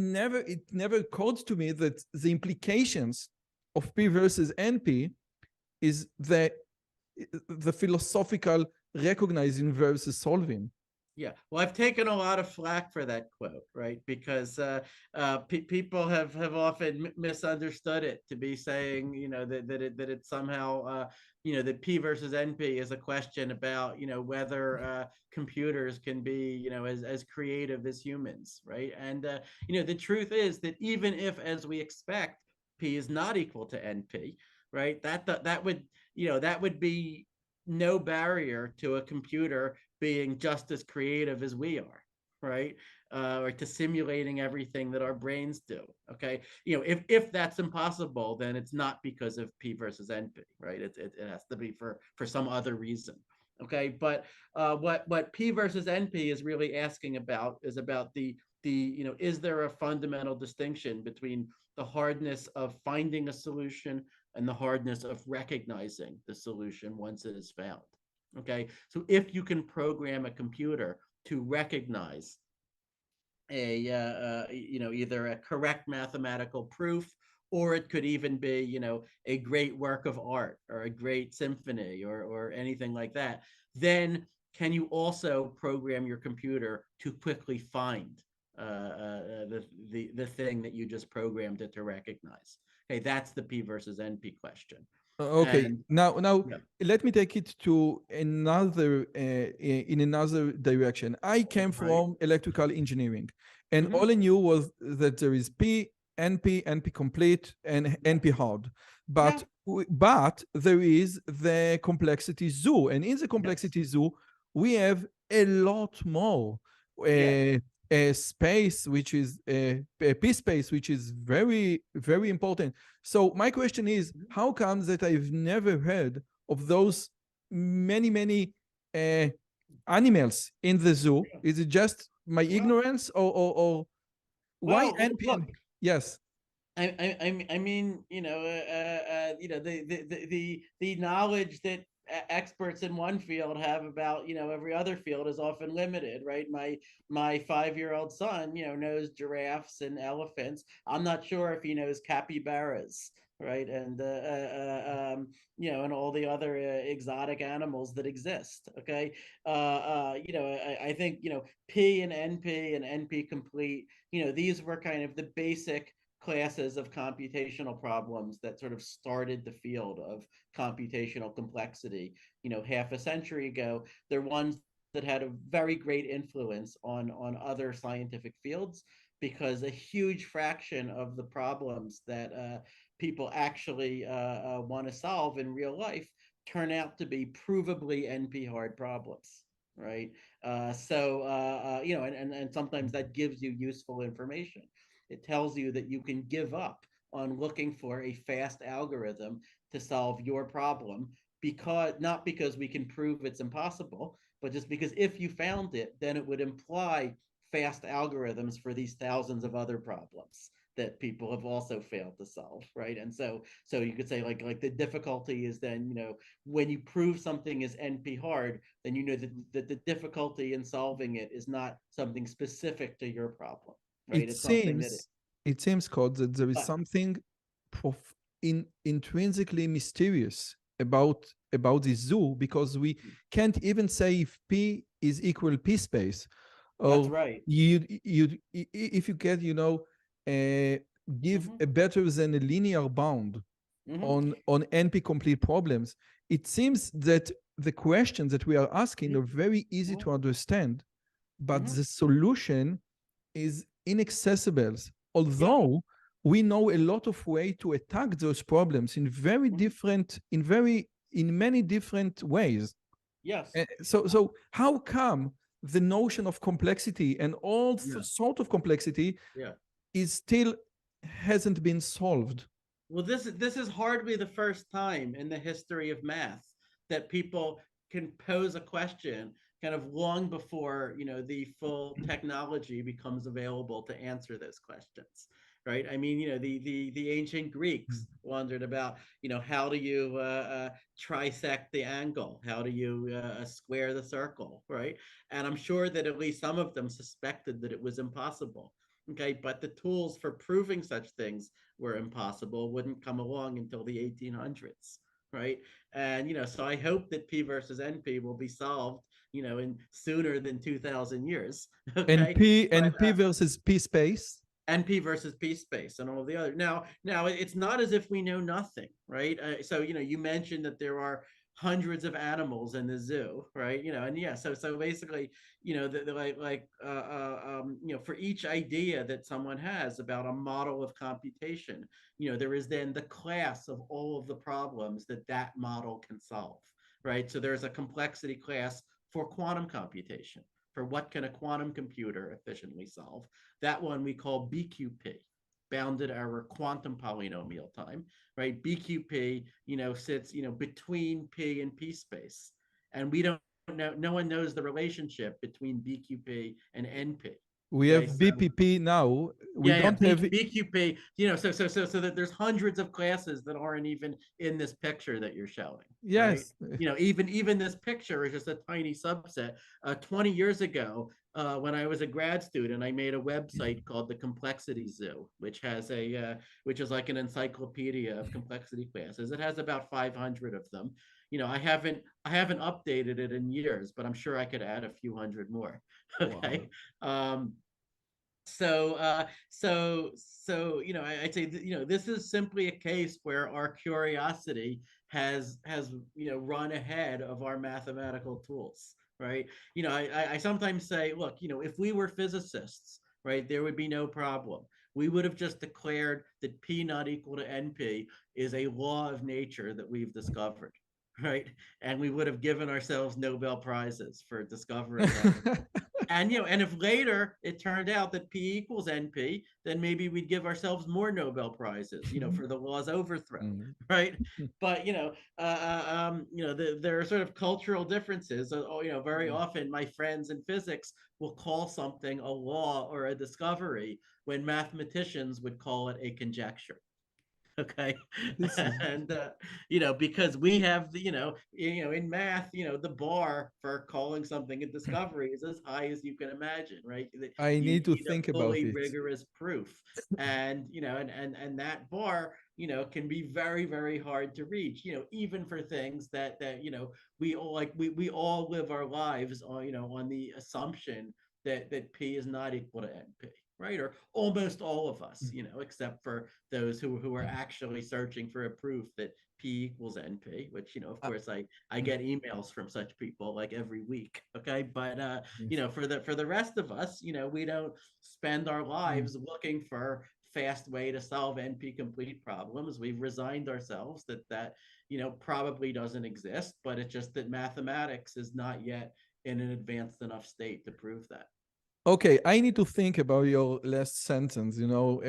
never occurred to me that the implications of P versus NP is the philosophical recognizing versus solving. Yeah, well, I've taken a lot of flack for that quote, right? Because people have often misunderstood it to be saying, that it somehow, that P versus NP is a question about, whether computers can be, as creative as humans, right? And the truth is that even if, as we expect, P is not equal to NP, right? That would be no barrier to a computer being just as creative as we are, right? Or to simulating everything that our brains do. Okay, if that's impossible, then it's not because of P versus NP, right? It has to be for some other reason. Okay, but what P versus NP is really asking about is about is there a fundamental distinction between the hardness of finding a solution and the hardness of recognizing the solution once it is found. Okay, so if you can program a computer to recognize either a correct mathematical proof, or it could even be a great work of art or a great symphony or anything like that, then can you also program your computer to quickly find the thing that you just programmed it to recognize? Okay, that's the P versus NP question. Okay, And now yeah. let me take it to another in another direction. I came Right. from electrical engineering, and Mm-hmm. all I knew was that there is P, NP, NP complete, and Yeah. NP hard. Yeah. But there is the complexity zoo, and in the Yes. complexity zoo, we have a lot more. Yeah. A space which is a P space, which is very, very important. So my question is, Mhm. how comes that I've never heard of those many animals in the zoo? Yeah. Is it just my Well, ignorance, or why well, NPN? look, Yes. I mean, the knowledge that experts in one field have about, every other field is often limited, right? My 5-year-old son, knows giraffes and elephants. I'm not sure if he knows capybaras, right? And all the other exotic animals that exist. Okay, I think P and NP and NP complete. These were kind of the basic classes of computational problems that sort of started the field of computational complexity, half a century ago. They're ones that had a very great influence on other scientific fields, because a huge fraction of the problems that people actually want to solve in real life turn out to be provably NP hard problems, right? And sometimes that gives you useful information. It tells you that you can give up on looking for a fast algorithm to solve your problem, because not because we can prove it's impossible, but just because if you found it, then it would imply fast algorithms for these thousands of other problems that people have also failed to solve, right? And so you could say like the difficulty is then, when you prove something is NP hard, then you know that the difficulty in solving it is not something specific to your problem, right? It It's something that seems, it seems, Scott, that there is but something intrinsically mysterious about this zoo, because we can't even say if P is equal P space, that's or right. if you get, uh, give Mm-hmm. a better than a linear bound Mm-hmm. on NP complete problems. It seems that the questions that we are asking are very easy Mm-hmm. to understand, but Mm-hmm. the solution is inaccessible. Yeah. Although we know a lot of way to attack those problems in very Mm-hmm. different, in many different ways. Yes. So how come the notion of complexity and all Yeah. sort of complexity Yeah. is still hasn't been solved? Well, this is hardly the first time in the history of math that people can pose a question kind of long before, the full technology becomes available to answer those questions, right? I mean, the ancient Greeks wondered about, how do you trisect the angle? How do you square the circle, right? And I'm sure that at least some of them suspected that it was impossible. Okay, but the tools for proving such things were impossible wouldn't come along until the 1800s, right? And so I hope that P versus NP will be solved, in sooner than 2000 years. And Okay, P but and P versus P space. NP versus P space and all of the other. Now it's not as if we know nothing, right? So you mentioned that there are hundreds of animals in the zoo, right? And yeah, so basically, for each idea that someone has about a model of computation, there is then the class of all of the problems that that model can solve, right? So there's a complexity class for quantum computation, for what can a quantum computer efficiently solve. That one we call BQP, bounded error quantum polynomial time, right? BQP, sits, between P and P space. And we don't know, no one knows the relationship between BQP and NP. We Okay, have so BPP now. We yeah, don't have. BQP, so that there's hundreds of classes that aren't even in this picture that you're showing, right? Yes. Even this picture is just a tiny subset. 20 years ago, when I was a grad student, I made a website called the Complexity Zoo, which is like an encyclopedia of complexity classes. It has about 500 of them. I haven't updated it in years, but I'm sure I could add a few hundred more. Wow. Okay. Um, I'd say that, this is simply a case where our curiosity has run ahead of our mathematical tools, right? I sometimes say, look, if we were physicists, right, there would be no problem. We would have just declared that P not equal to NP is a law of nature that we've discovered, right? And we would have given ourselves Nobel prizes for discovering that. And and if later it turned out that P equals NP, then maybe we'd give ourselves more Nobel prizes, for the law's overthrow, Mm. right? But there are sort of cultural differences. Very Mm. often my friends in physics will call something a law or a discovery when mathematicians would call it a conjecture. Okay. This is And because we have in math, the bar for calling something a discovery is as high as you can imagine, right? I You need to need a think about fully it. rigorous proof. And and that bar can be very, very hard to reach, even for things that we all live our lives on, on the assumption that P is not equal to NP, right? Or almost all of us, except for those who are actually searching for a proof that P equals NP, which, of Uh, course, I mm, get emails from such people like every week. Okay. But yes. for the rest of us, we don't spend our Mm. lives looking for fast way to solve NP complete problems. We've resigned ourselves that probably doesn't exist, but it's just that mathematics is not yet in an advanced enough state to prove that. Okay, I need to think about your last sentence,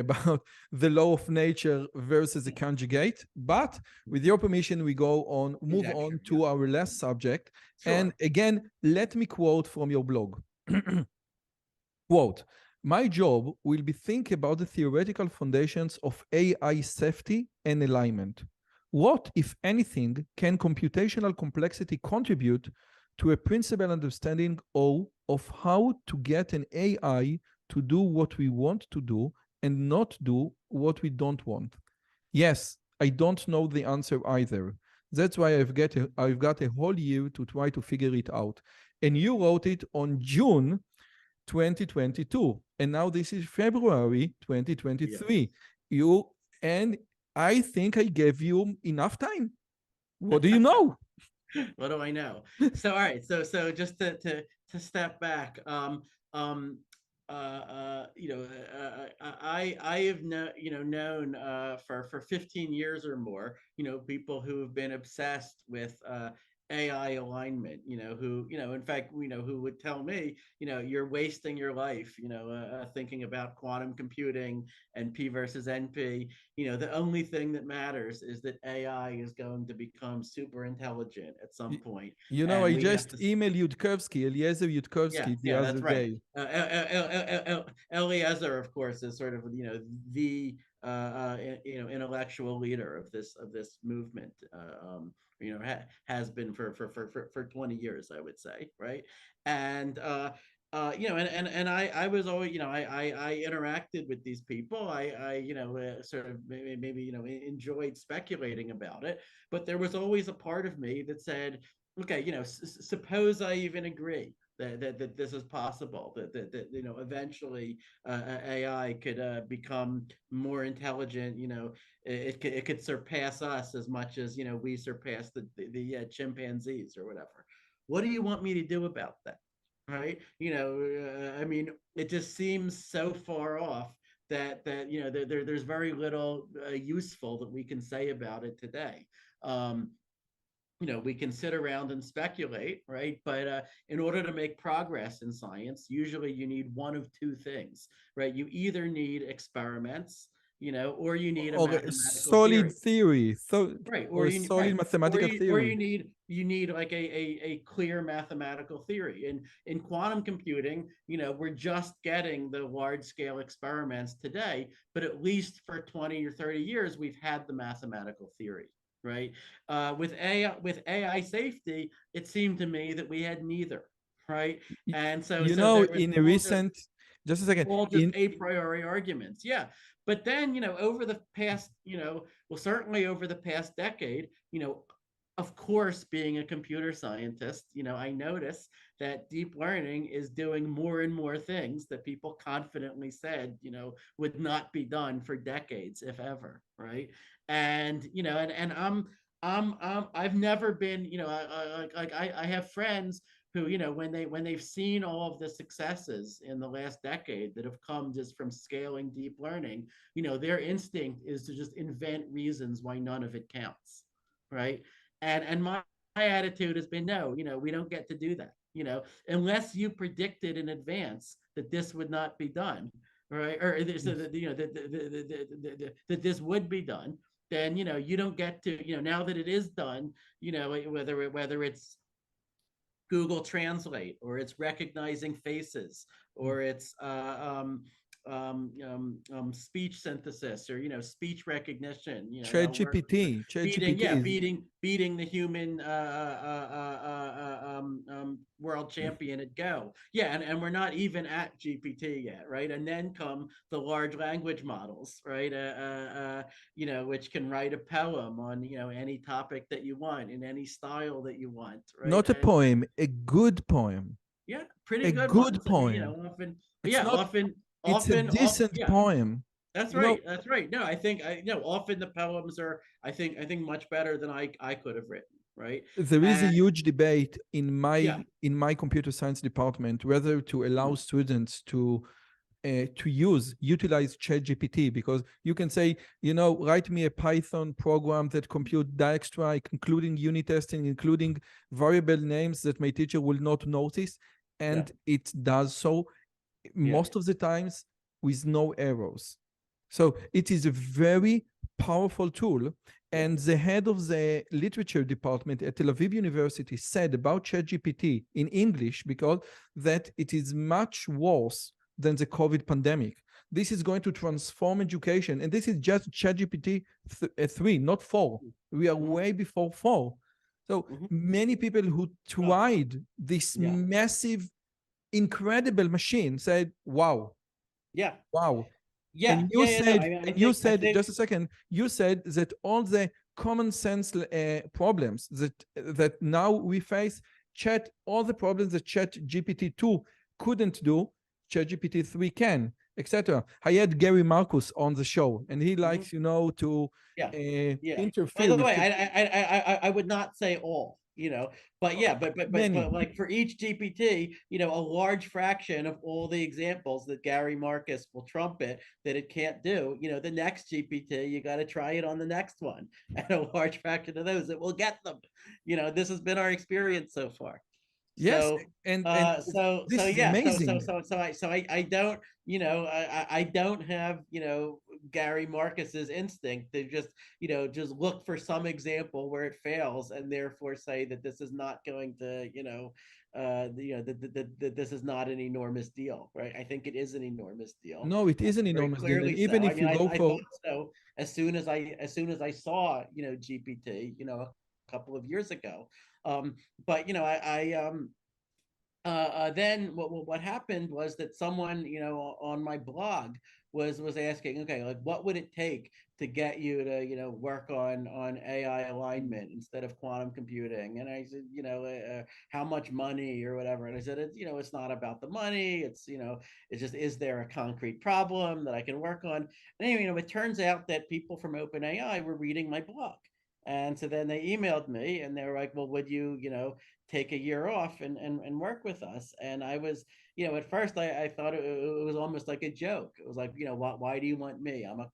about the law of nature versus the conjugate. But with your permission, we move on Conjecture, yeah. to our last subject. And Sure. again, let me quote from your blog. Quote, my job will be think about the theoretical foundations of AI safety and alignment. What, if anything, can computational complexity contribute to a principal understanding of how to get an AI to do what we want to do and not do what we don't want? Yes, I don't know the answer either. That's why I've got a whole year to try to figure it out. And you wrote it on June 2022, and now this is February Yes. 2023. You and I think I gave you enough time. What do you know? What do I know? So all right, so just to step back, um, I have known for 15 years or more, people who have been obsessed with AI alignment, who in fact who would tell me, you're wasting your life, thinking about quantum computing and P versus NP. The only thing that matters is that AI is going to become super intelligent at some point, and I we have just to. emailed Eliezer Yeah, Yudkowsky the yeah, other that's right. day. Eliezer, of course, is sort of the intellectual leader of this movement. Has been for 20 years, I would say, right? And and I was always, I interacted with these people. I sort of maybe enjoyed speculating about it, but there was always a part of me that said, okay, suppose I even agree that this is possible, that eventually AI could become more intelligent. It could surpass us as much as we surpass the chimpanzees or whatever. What do you want me to do about that? Right? I mean, it just seems so far off that there's very little useful that we can say about it today. Um, we can sit around and speculate, right? But in order to make progress in science, usually you need one of two things, right? You either need experiments, or you need a Or a mathematical solid theory, theory, right? or a solid mathematical Or theory. you need like a clear mathematical theory. In quantum computing, we're just getting the large scale experiments today, but at least for 20 or 30 years, we've had the mathematical theory, right? With AI safety, it seemed to me that we had neither, right? And so there was In a recent, just a second, all just a priori arguments. Yeah. But then, over the past, well, certainly over the past decade, of course, being a computer scientist, I notice that deep learning is doing more and more things that people confidently said, would not be done for decades, if ever, right? And I've never been, I have friends who when they've seen all of the successes in the last decade that have come just from scaling deep learning, their instinct is to just invent reasons why none of it counts, right? And my attitude has been, no, we don't get to do that, unless you predicted in advance that this would not be done, right? Or so Yes. that that this would be done, then you don't get to, now that it is done, whether it's Google Translate, or it's recognizing faces, Mm. or it's speech synthesis, or speech recognition. That'll work for beating, ChatGPT yeah, is beating the human world champion at Go. Yeah, and we're not even at GPT yet, right? And then come the large language models, right? Which can write a poem on any topic that you want in any style that you want, right? not a And poem, a good poem. yeah, pretty A good good ones. I mean, poem. often, It's yeah, not, it's a decent yeah, poem. that's You know, right. That's right. No, I think often the poems are, I think much better than I could have written, right? there is a And huge debate in yeah, my computer science department whether to allow mhm, students to utilize ChatGPT, because you can say, write me a Python program that compute distrike, including unit testing, including variable names that my teacher will not notice, yeah, and it does so yeah, most of the times with no errors. So it is a very powerful tool. yeah, And the head of the literature department at Tel Aviv University said about ChatGPT in English, because that it is much worse than the COVID pandemic. This is going to transform education. And this is just ChatGPT 3, not 4. We are mhm, way before 4. So mhm. many people who Oh, tried this yeah, massive, incredible machine said, wow, yeah, wow. yeah, And yeah, yeah. No, I think, just a second, you said that all the common sense problems that now we face, all the problems that Chat GPT-2 couldn't do, Chat GPT-3 can, etc. I had Gary Marcus on the show, and he mhm, likes, to yeah, yeah. By interfere the with way, I would not say all, but yeah, many. but like for each GPT, a large fraction of all the examples that Gary Marcus will trumpet that it can't do, the next GPT, you got to try it on the next one, and a large fraction of those it will get them. This has been our experience so far. Yes, So and so this is yeah, amazing. I don't, I don't have, Gary Marcus's instinct to just look for some example where it fails, and therefore say that this is not going to, that this is not an enormous deal, right? I think it is an enormous deal, No, it is an very enormous deal. And clearly even so. I if mean, you go I for, thought so as soon as I saw, GPT, a couple of years ago. um but then what happened was that someone, on my blog was asking, okay, like, what would it take to get you to, work on AI alignment instead of quantum computing? And I said, how much money or whatever? And I said, it's not about the money. It's just, is there a concrete problem that I can work on? And anyway, it turns out that people from OpenAI were reading my blog. And so then they emailed me and they were like, well, would you, take a year off and work with us? And I was, at first I thought it was almost like a joke. It was like, why do you want me? I'm a,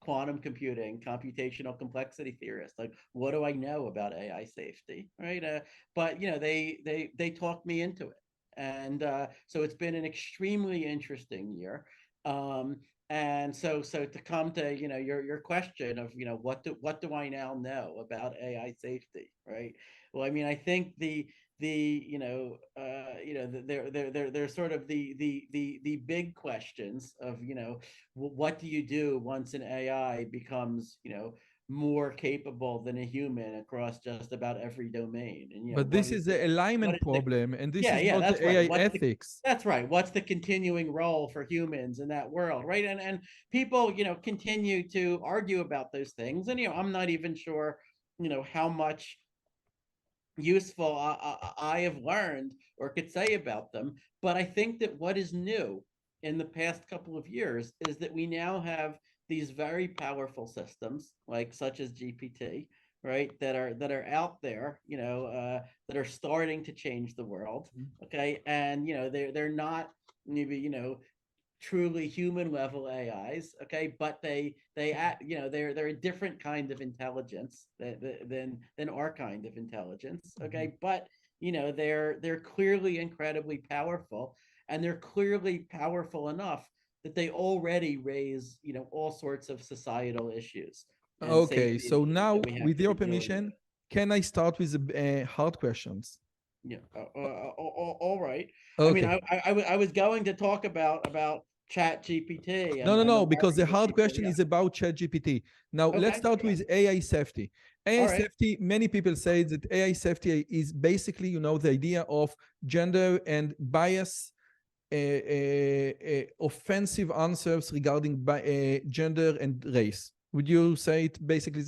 quantum computing, computational complexity theorist. Like, what do I know about AI safety, right? But they talked me into it, and so it's been an extremely interesting year. Um, and so to come to, your question of, what do I now know about AI safety, right? Well, I mean, I think they're sort of the big questions of, what do you do once an AI becomes, more capable than a human across just about every domain? And but this is the what alignment is the problem, and this yeah, is yeah, not that's the right. AI ethics. That's right. What's the continuing role for humans in that world, right? And people, continue to argue about those things, and I'm not even sure, how much useful I have learned or could say about them. But I think that what is new in the past couple of years is that we now have these very powerful systems, like such as GPT, right? That are out there, that are starting to change the world. Okay, and they're not maybe, truly human level AIs, okay, but they act, they're a different kind of intelligence than our kind of intelligence, Mhm. okay, but they're clearly incredibly powerful, and they're clearly powerful enough that they already raise, all sorts of societal issues and Okay, safety so issues now, that we have with to be your dealing with. permission, can I start with the hard questions? Yeah. All right. I mean, Okay. I was going to talk about Chat GPT No, no, and the no, because the worry of hard people. question Yeah. is about ChatGPT. Now, let's Okay. start Okay. with AI safety. AI All right. safety, many people say that AI safety is basically, the idea of gender and bias, offensive answers regarding gender and race. Would you say it basically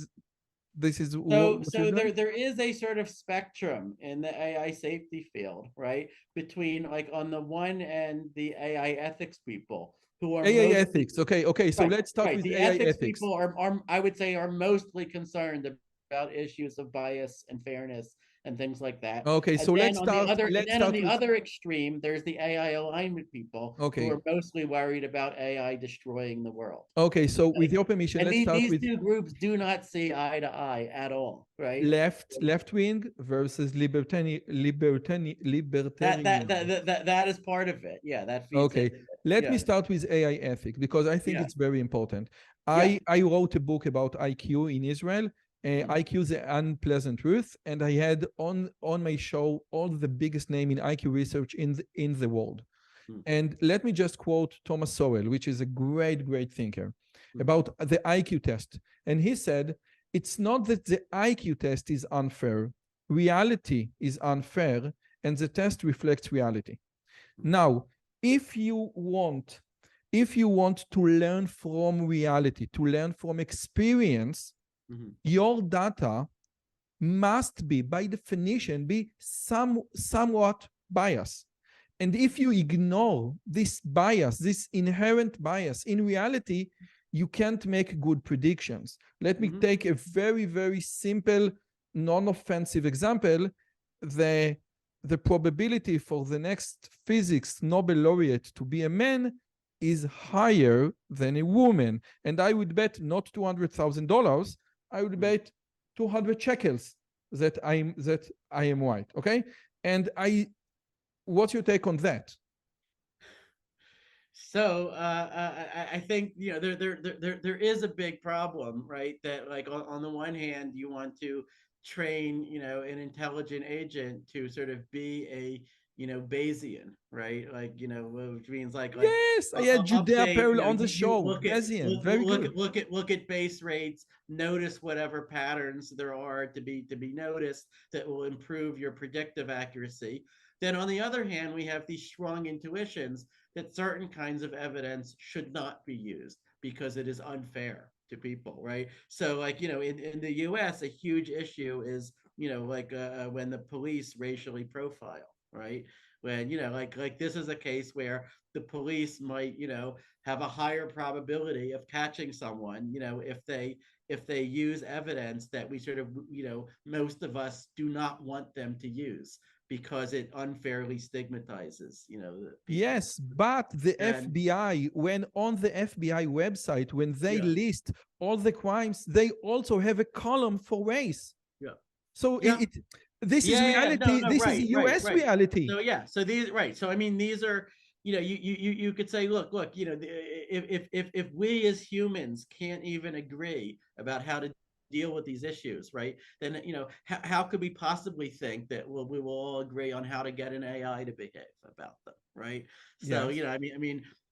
this is what you're So doing? there is a sort of spectrum in the AI safety field, right? Between, like, on the one end, the AI ethics people who are AI mostly ethics. Okay, okay. So right, let's start right. with The AI ethics ethics. people are, I would say, are mostly concerned about issues of bias and fairness and things like that. Okay, And so then on the other, and let's then on start the with other extreme, there's the AI alignment people who okay. are mostly worried about AI destroying the world. Okay, so with Right? your permission, And let's start these with two groups do not see eye to eye at all, right? left wing versus libertarian. That is part of it. Yeah, that feeds Okay, into it. let me Yeah, start with AI ethics because I think yeah, it's very important. yeah. I wrote a book about IQ in Israel. Mhm, IQ, the unpleasant truth, and I had on my show all the biggest name in IQ research in the world. mhm, And let me just quote Thomas Sowell, which is a great thinker, mhm, about the IQ test. And he said, it's not that the IQ test is unfair, reality is unfair, and the test reflects reality. Now, if you want, if you want to learn from reality, to learn from experience, mhm, your data must be, by definition, be somewhat biased. And if you ignore this bias, this inherent bias, in reality, you can't make good predictions. Let me mhm, take a very simple, non-offensive example. The, the probability for the next physics Nobel laureate to be a man is higher than a woman. And I would bet not $200,000, I would mhm. bet 200 shekels that I am white. Okay. And what's your take on that? So I think, there is a big problem, right? That, like, on the one hand, you want to train, an intelligent agent to sort of be a, Bayesian, right? Like, which means like Yes, I had Judea update, Pearl on the you show. Bayesian, very good. look at base rates, notice whatever patterns there are to be noticed that will improve your predictive accuracy. Then on the other hand, we have these strong intuitions that certain kinds of evidence should not be used because it is unfair to people, right? So, like, in the US, a huge issue is, like, when the police racially profile, right? When, like this is a case where the police might, have a higher probability of catching someone, if they use evidence that we sort of, most of us do not want them to use because it unfairly stigmatizes, the people. Yes, but the And FBI, when on the FBI website, when they yeah, list all the crimes, they also have a column for race. yeah, So yeah, this is yeah. No, reality. no, This is right, a right, US right. reality. So yeah, so these, right. So I mean, these are, you could say, look, if we as humans can't even agree about how to deal with these issues, right? Then, how could we possibly think that, well, we will all agree on how to get an AI to behave about them, right? So, Yes.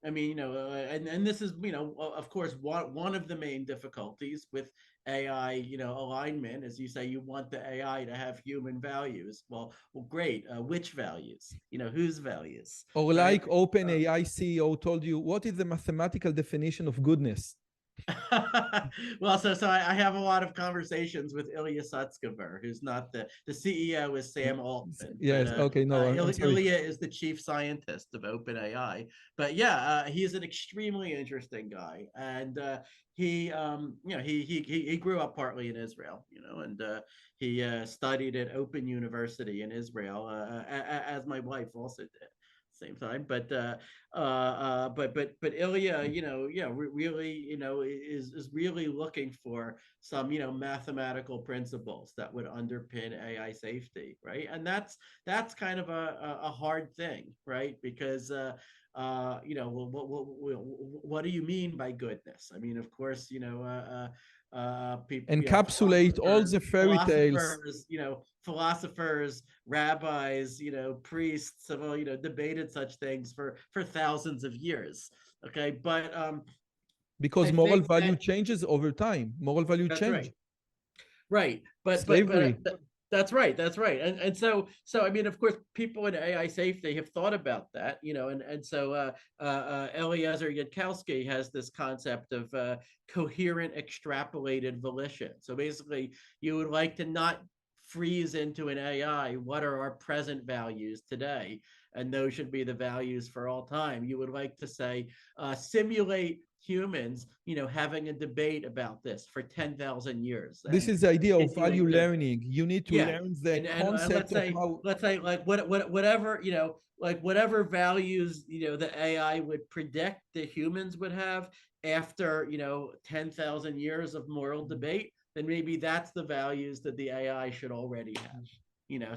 and this is, of course, one of the main difficulties with AI, alignment, as you say, you want the AI to have human values. Well, great. Which values? Whose values, Or right? like OpenAI CEO told you, what is the mathematical definition of goodness? Well, so I have a lot of conversations with Ilya Sutskever, who's not the CEO is Sam Altman, but Yes. Okay. No, I'm sorry. Ilya is the chief scientist of OpenAI. But yeah, he's an extremely interesting guy, and he grew up partly in Israel, and he studied at Open University in Israel, as my wife also did. same time. But Ilya, really, is really looking for some, mathematical principles that would underpin AI safety, right? And that's kind of a hard thing, right? Because what do you mean by goodness? I mean, of course, people, Encapsulate all the fairy tales. philosophers, rabbis, priests have all, debated such things for thousands of years. Okay, but Because I moral think value that changes over time. Moral value that's change. right. Right. Slavery. That's right. That's right. And so I mean, of course, people in AI safety have thought about that, and so Eliezer Yudkowsky has this concept of coherent extrapolated volition. So basically, you would like to not freeze into an AI what are our present values today, and those should be the values for all time. You would like to say simulate humans, having a debate about this for 10,000 years This and is the idea of continuing value to, learning. You need to yeah. learn the And concept of how. let's say like whatever, like whatever values, the AI would predict the humans would have after, 10,000 years of moral debate, then maybe that's the values that the AI should already have.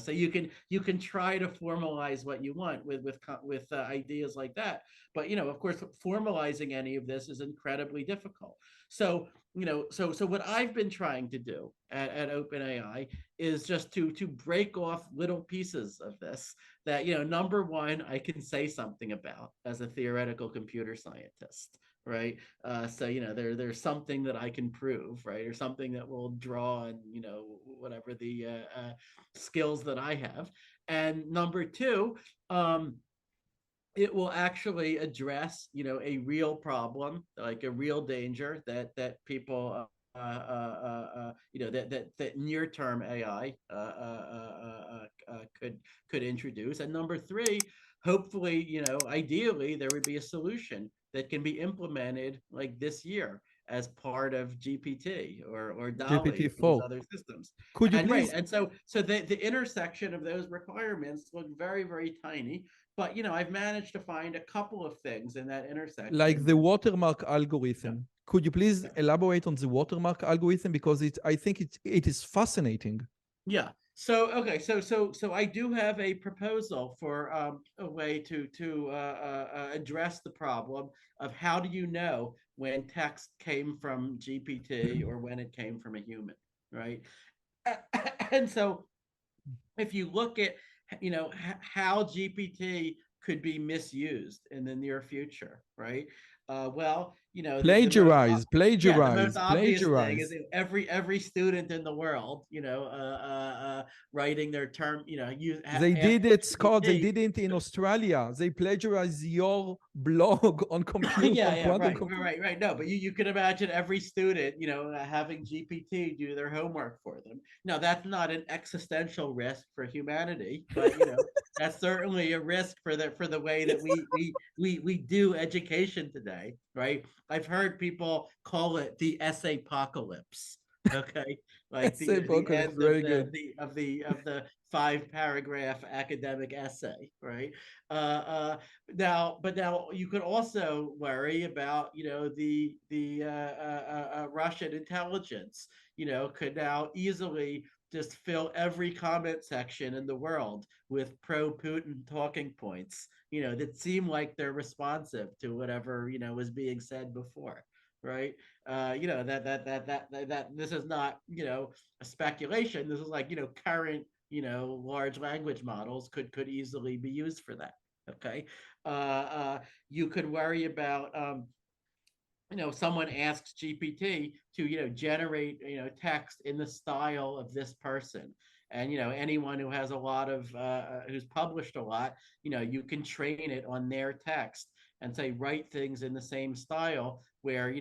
So you can try to formalize what you want with ideas like that, but of course formalizing any of this is incredibly difficult. So so what I've been trying to do at OpenAI is just to break off little pieces of this that, number one, I can say something about as a theoretical computer scientist, right? So there's something that I can prove, right, or something that will draw on, whatever the skills that I have. And number two, it will actually address, a real problem, like a real danger that people that near term AI could introduce. And number three, hopefully, ideally, there would be a solution that can be implemented like this year as part of GPT or DALI, these GPT-4. other systems. Could you And right, please, and so the intersection of those requirements look very, very tiny. But I've managed to find a couple of things in that like intersection. the watermark Yeah, algorithm, could you please yeah. elaborate on the watermark algorithm? Because I think it is fascinating. Yeah. So okay, so I do have a proposal for a way to address the problem of how do you know when text came from GPT or when it came from a human, right? And so if you look at, how GPT could be misused in the near future, right? Well, the most Plagiarize, yeah, the most plagiarize, obvious thing is plagiarize. every student in the world, writing their term, They ask did it, Scott. They GPT. did it in Australia. They plagiarized your blog on Yeah, on yeah, quantum right, computing. right, right. No, but you can imagine every student, having GPT do their homework for them. Now, that's not an existential risk for humanity, but that's certainly a risk for the way that we do education today, right? I've heard people call it the essay apocalypse. Okay, like Essay the apocalypse, end of very good. the 5 paragraph academic essay, right? But now you could also worry about, the Russian intelligence, could now easily just fill every comment section in the world with pro-Putin talking points, that seem like they're responsive to whatever, was being said before, right? That this is not, a speculation. This is like, current, large language models could easily be used for that. Okay. You could worry about, someone asks GPT to, generate, text in the style of this person. And, anyone who has a lot of, who's published a lot, you can train it on their text and say, write things in the same style where,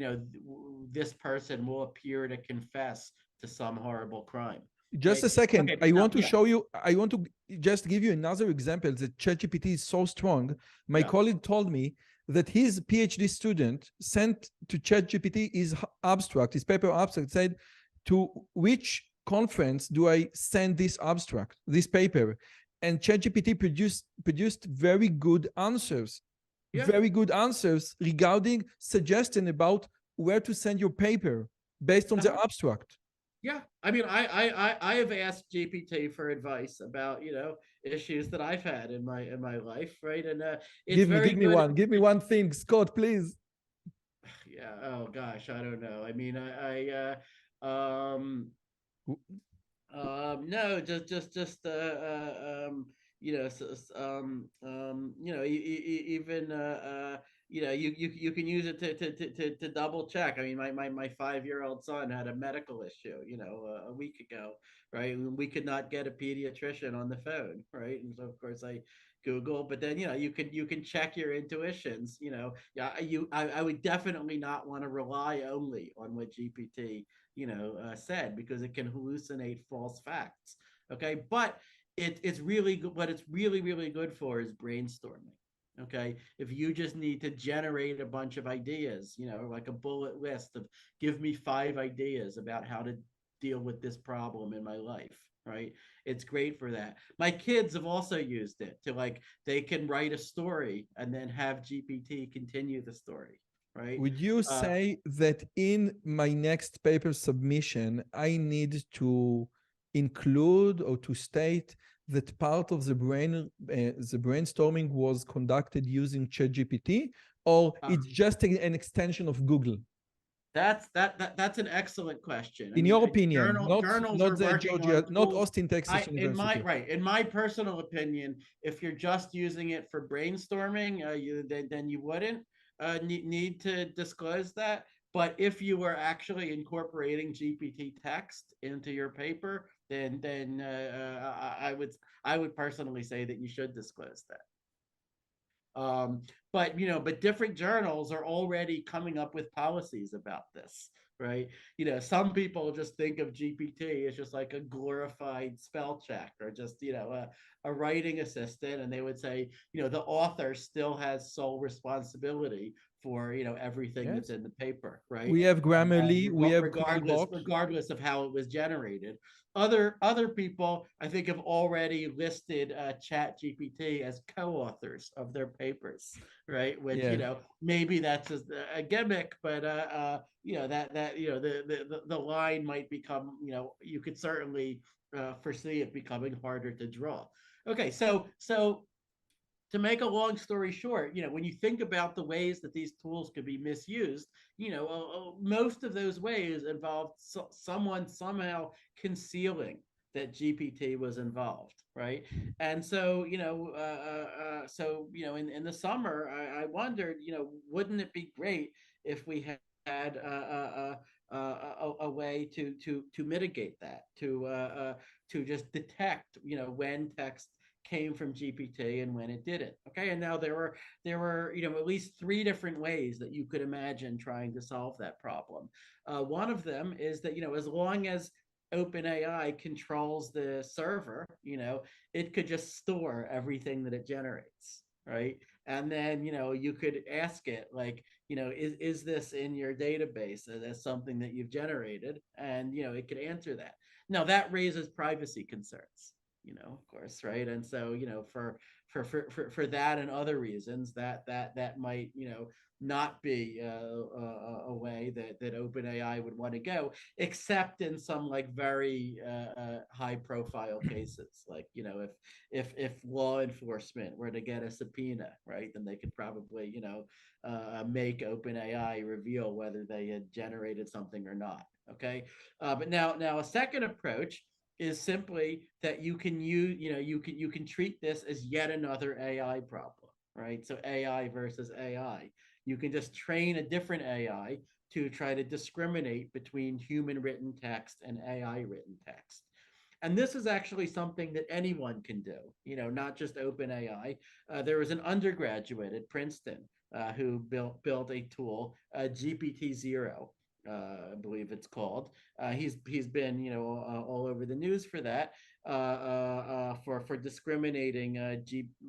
this person will appear to confess to some horrible crime. Just Okay. a second. Okay. But I now, want to yeah, show you, I want to just give you another example that ChatGPT is so strong. My yeah. colleague told me that his PhD student sent to ChatGPT his abstract, his paper abstract, said, to which conference do I send this abstract, this paper? and ChatGPT produced Yeah. very good answers regarding suggestion about where to send your paper based on the Uh-huh. abstract. Yeah, I mean, I have asked GPT for advice about issues that I've had in my life, right? And it's very good. Give me one thing, Scott, please. Yeah. Oh gosh, I don't know. I mean, no, even you can use it to double check. I mean, my 5-year-old son had a medical issue, a week ago, right? We could not get a pediatrician on the phone, right? And so of course I Google, but then you can check your intuitions. Yeah, I would definitely not want to rely only on what GPT said, because it can hallucinate false facts. Okay, but it's really good. What it's really good for is brainstorming. Okay, if you just need to generate a bunch of ideas, like a bullet list of give me 5 ideas about how to deal with this problem in my life, right? It's great for that. My kids have also used it to, like, they can write a story and then have GPT continue the story, right? Would you uh, say that in my next paper submission, I need to include or to state that part of the brainstorming was conducted using ChatGPT, or uh, it's just an extension of Google? that's an excellent question. I In mean, your opinion, journals are working on not tools. Austin, Texas University. In my personal opinion, if you're just using it for brainstorming, then you wouldn't need to disclose that. But if you were actually incorporating GPT text into your paper, then I would personally say that you should disclose that. Um, but different journals are already coming up with policies about this, right? Some people just think of GPT as just like a glorified spell check, or just a writing assistant, and they would say the author still has sole responsibility for everything that's Yes. in the paper, right? We have Grammarly, we have Regardless Quillbox. of how it was generated. Other people, I think, have already listed Chat GPT as co-authors of their papers, right? Which Yes. maybe that's a gimmick, but that the line might become, you could certainly foresee it becoming harder to draw. Okay, so to make a long story short, when you think about the ways that these tools could be misused, most of those ways involve someone somehow concealing that GPT was involved, right? And so, in the summer, I wondered, wouldn't it be great if we had a way to mitigate that, to just detect, when text came from GPT and when it didn't. Okay, and now there were at least 3 different ways that you could imagine trying to solve that problem. One of them is that as long as OpenAI controls the server, it could just store everything that it generates, right? And then you could ask it, like, is this in your database as something that you've generated, and it could answer that. Now that raises privacy concerns, of course, right? And so, for that and other reasons, that might, not be a way that OpenAI would want to go, except in some, like, very high profile cases, like, if law enforcement were to get a subpoena, right, then they could probably, make OpenAI reveal whether they had generated something or not. Okay, but now a second approach is simply that you can treat this as yet another AI problem, right? So AI versus AI. You can just train a different AI to try to discriminate between human written text and AI written text. And this is actually something that anyone can do, not just OpenAI. There was an undergraduate at Princeton who built a tool, GPT Zero, I believe it's called. He's been all over the news for that, for discriminating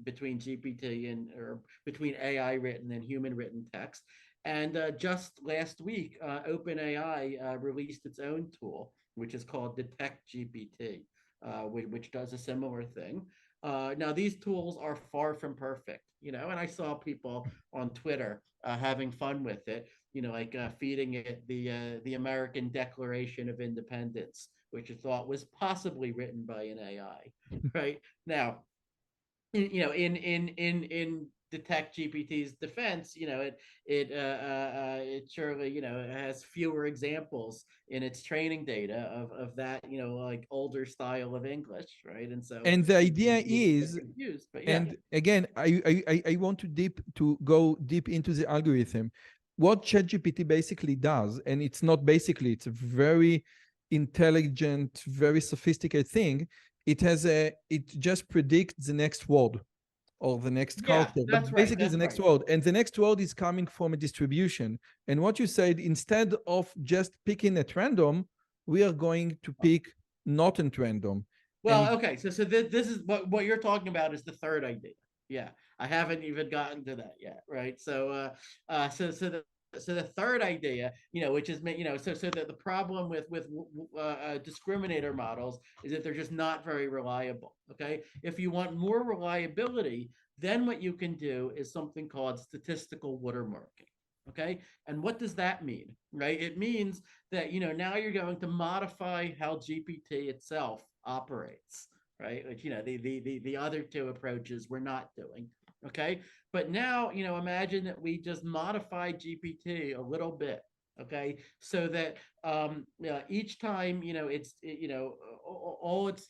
between GPT and, or between AI written and human written text. And just last week, OpenAI released its own tool, which is called Detect GPT, which does a similar thing. Now these tools are far from perfect, and I saw people on Twitter having fun with it, like feeding it the American Declaration of Independence, which I thought was possibly written by an AI. Right now, in detect GPT's defense, it surely has fewer examples in its training data of that like older style of English, right? And so And the you idea get is, confused, but yeah. and again, I want to go deep into the algorithm. What ChatGPT basically does, and it's not basically, it's a very intelligent, very sophisticated thing. It just predicts the next word or the next Yeah, culture, that's but right. basically the That's next right. word. And the next word is coming from a distribution. And what you said, instead of just picking at random, we are going to pick not at random. And Well, okay, so this is what you're talking about is the third idea. Yeah, I haven't even gotten to that yet, right? So the third idea, which is so that the problem discriminator models is that they're just not very reliable. Okay, if you want more reliability, then what you can do is something called statistical watermarking. Okay, and what does that mean? Right, it means that now you're going to modify how GPT itself operates, right? Which the other two approaches we're not doing. Okay, but now imagine that we just modify GPT a little bit. Okay, so that each time all it's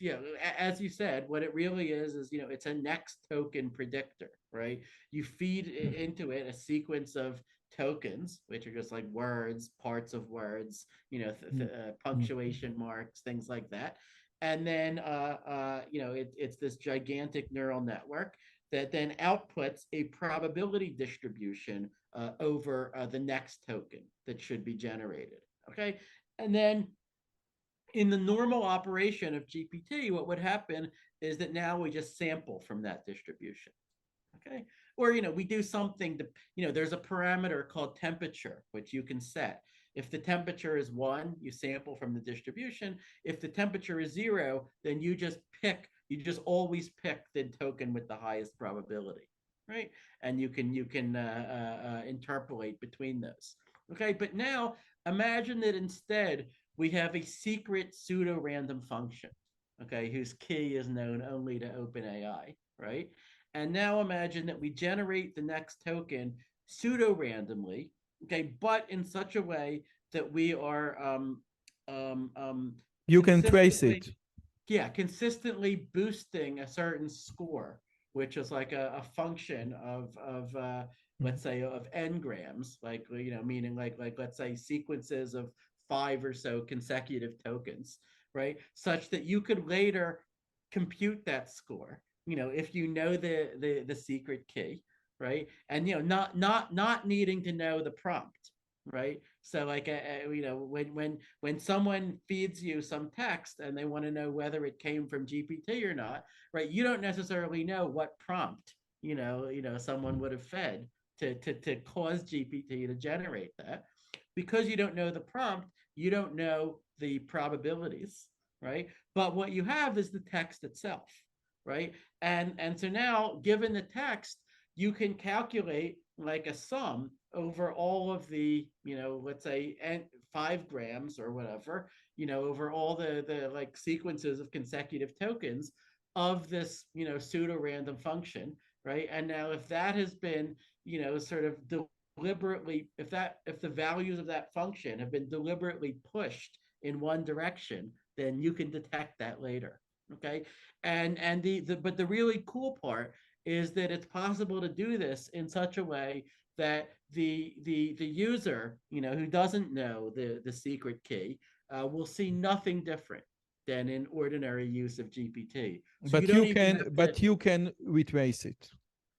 as you said, what it really is it's a next token predictor, right? You feed into it a sequence of tokens, which are just like words, parts of words, punctuation marks, things like that. And then, it's this gigantic neural network that then outputs a probability distribution over the next token that should be generated. Okay. And then in the normal operation of GPT, what would happen is that now we just sample from that distribution. Okay. Or, we do something to, there's a parameter called temperature, which you can set. If the temperature is 1, you sample from the distribution. If the temperature is 0, then you just always pick the token with the highest probability, right? And you can interpolate between those. Okay. But now imagine that instead we have a secret pseudo random function, okay, whose key is known only to OpenAI, right? And now imagine that we generate the next token pseudo randomly, okay, but in such a way that we are you can trace consistently, it. yeah, consistently boosting a certain score, which is like a function of let's say of n-grams, like meaning like let's say sequences of 5 or so consecutive tokens, right? Such that you could later compute that score, if you know the secret key, right? And not needing to know the prompt, right? So like when someone feeds you some text and they want to know whether it came from GPT or not, right? You don't necessarily know what prompt someone would have fed to cause GPT to generate that. Because you don't know the prompt, you don't know the probabilities, right? But what you have is the text itself, right? And so now, given the text, you can calculate like a sum over all of the, let's say 5 grams or whatever, over all the like sequences of consecutive tokens of this, pseudo random function, right? And now if that has been, sort of deliberately, if the values of that function have been deliberately pushed in one direction, then you can detect that later. Okay. And but the really cool part is that it's possible to do this in such a way that the user, who doesn't know the secret key, will see nothing different than in ordinary use of GPT. So you don't even have to. But you can retrace it.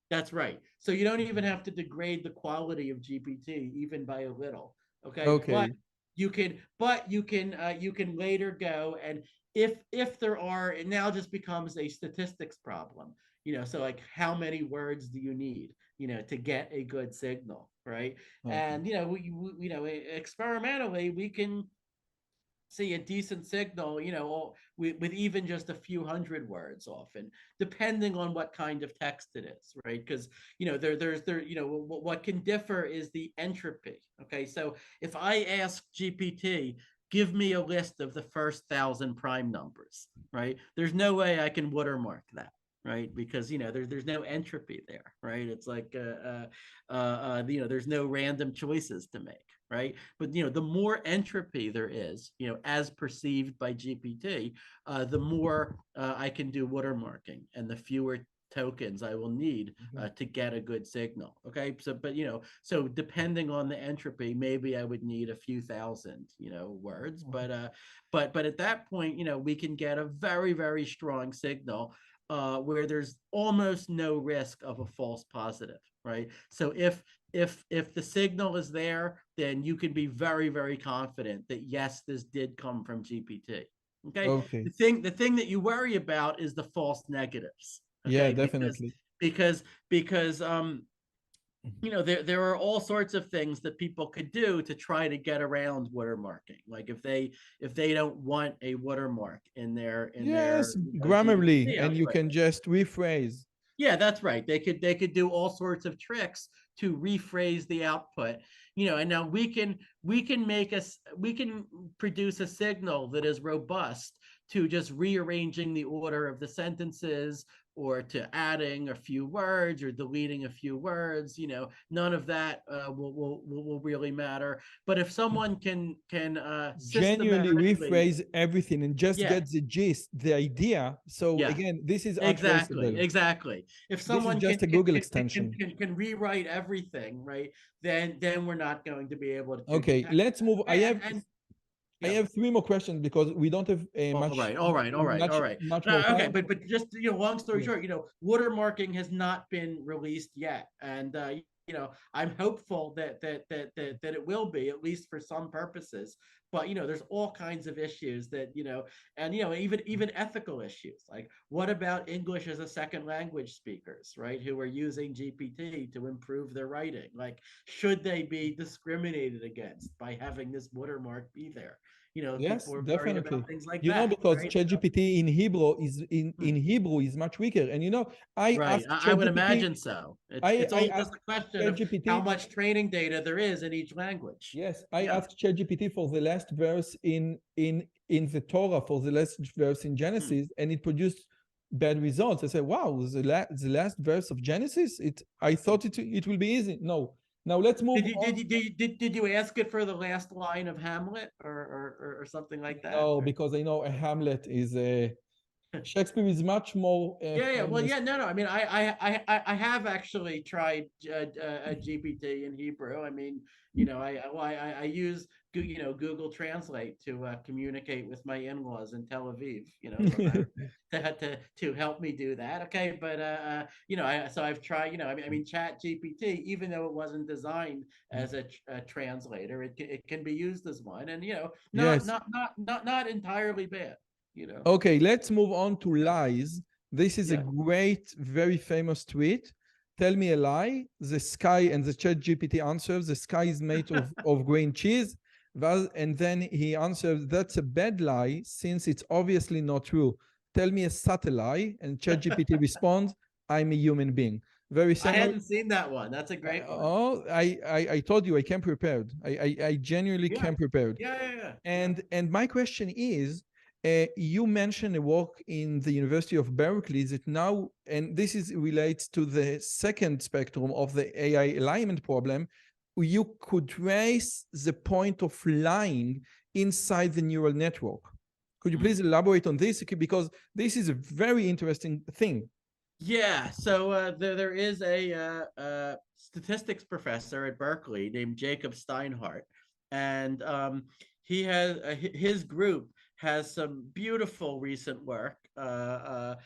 That's right. So you don't even have to degrade the quality of GPT even by a little. Okay, but Okay. you can later go and if there are, it now just becomes a statistics problem. So like how many words do you need, to get a good signal, right? Okay. And experimentally we can see a decent signal, with even just a few hundred words often, depending on what kind of text it is, right? Because what can differ is the entropy. Okay, so if I ask GPT, give me a list of the first 1,000 prime numbers, right? There's no way I can watermark that, right? Because there's no entropy there, right? It's like there's no random choices to make, right? But the more entropy there is, as perceived by GPT, the more I can do watermarking, and the fewer tokens I will need to get a good signal. Okay, so depending on the entropy, maybe I would need a few thousand, words, but at that point, we can get a very, very strong signal where there's almost no risk of a false positive, right? So if the signal is there, then you can be very, very confident that yes, this did come from GPT. Okay. Okay. The thing that you worry about is the false negatives. Yeah, Okay, definitely. because there are all sorts of things that people could do to try to get around watermarking. Like if they don't want a watermark in their Yes, Grammarly, GPT and you output. can just rephrase. Yeah, that's right. They could do all sorts of tricks to rephrase the output. And now we can produce a signal that is robust to just rearranging the order of the sentences, or to adding a few words or deleting a few words. None of that will really matter. But if someone can Genuinely systematically, rephrase everything and just yeah, get the gist, the idea. So yeah. again, this is Exactly, untraceable. exactly. If This is someone can just a can, Google can, can, extension. can, can rewrite everything, right, then we're not going to be able to Okay, detect let's move. that. And I yeah. have three more questions because we don't have All right, all right, all right, all right. much more Okay, time. but just long story Yes. short, watermarking has not been released yet, and I'm hopeful that it will be, at least for some purposes. But there's all kinds of issues that and even ethical issues, like what about English as a second language speakers, right, who are using GPT to improve their writing? Like, should they be discriminated against by having this watermark be there? Yes, People are worried definitely. about things like that, Because right? ChatGPT in Hebrew is Hmm. in Hebrew is much weaker. And I Right. asked I would ChatGPT, imagine so. It's I all just asked a question of how ChatGPT, much training data there is in each language. yes, I Yeah. asked ChatGPT for the last verse in the Torah, for the last verse in Hmm. Genesis, and it produced bad results. I said, "Wow, the last verse of Genesis? I thought it will be easy." No. Now let's move Did you on. did you did you, did you ask it for the last line of Hamlet, or something like that? No, because I know a Hamlet is a Shakespeare is much more Yeah, yeah. Well, famous. yeah, no. I mean, I have actually tried a GPT in Hebrew. I mean, I use Google Translate to communicate with my in-laws in Tel Aviv. Sometimes to help me do that. Okay, but I've tried. I mean, Chat GPT, even though it wasn't designed as a translator, it can be used as one, and not Yes. not not not not entirely bad. You know. Okay, let's move on to lies. This is a Yeah. great, very famous tweet. Tell me a lie. The sky, and the chat GPT answers, the sky is made of green cheese. And then he answers, that's a bad lie since it's obviously not true. Tell me a subtle lie. And chat GPT responds, I'm a human being. Very I similar. hadn't seen that one. That's a great one. I told you I came prepared. I genuinely Yeah. came prepared. Yeah, yeah, yeah. Yeah. And my question is, you mentioned a work in the University of Berkeley that now, and this is relates to the second spectrum of the AI alignment problem. You could trace the point of lying inside the neural network. Could you Mm. please elaborate on this? Because this is a very interesting thing. Yeah. So there is a statistics professor at Berkeley named Jacob Steinhardt, and he has his group has some beautiful recent work about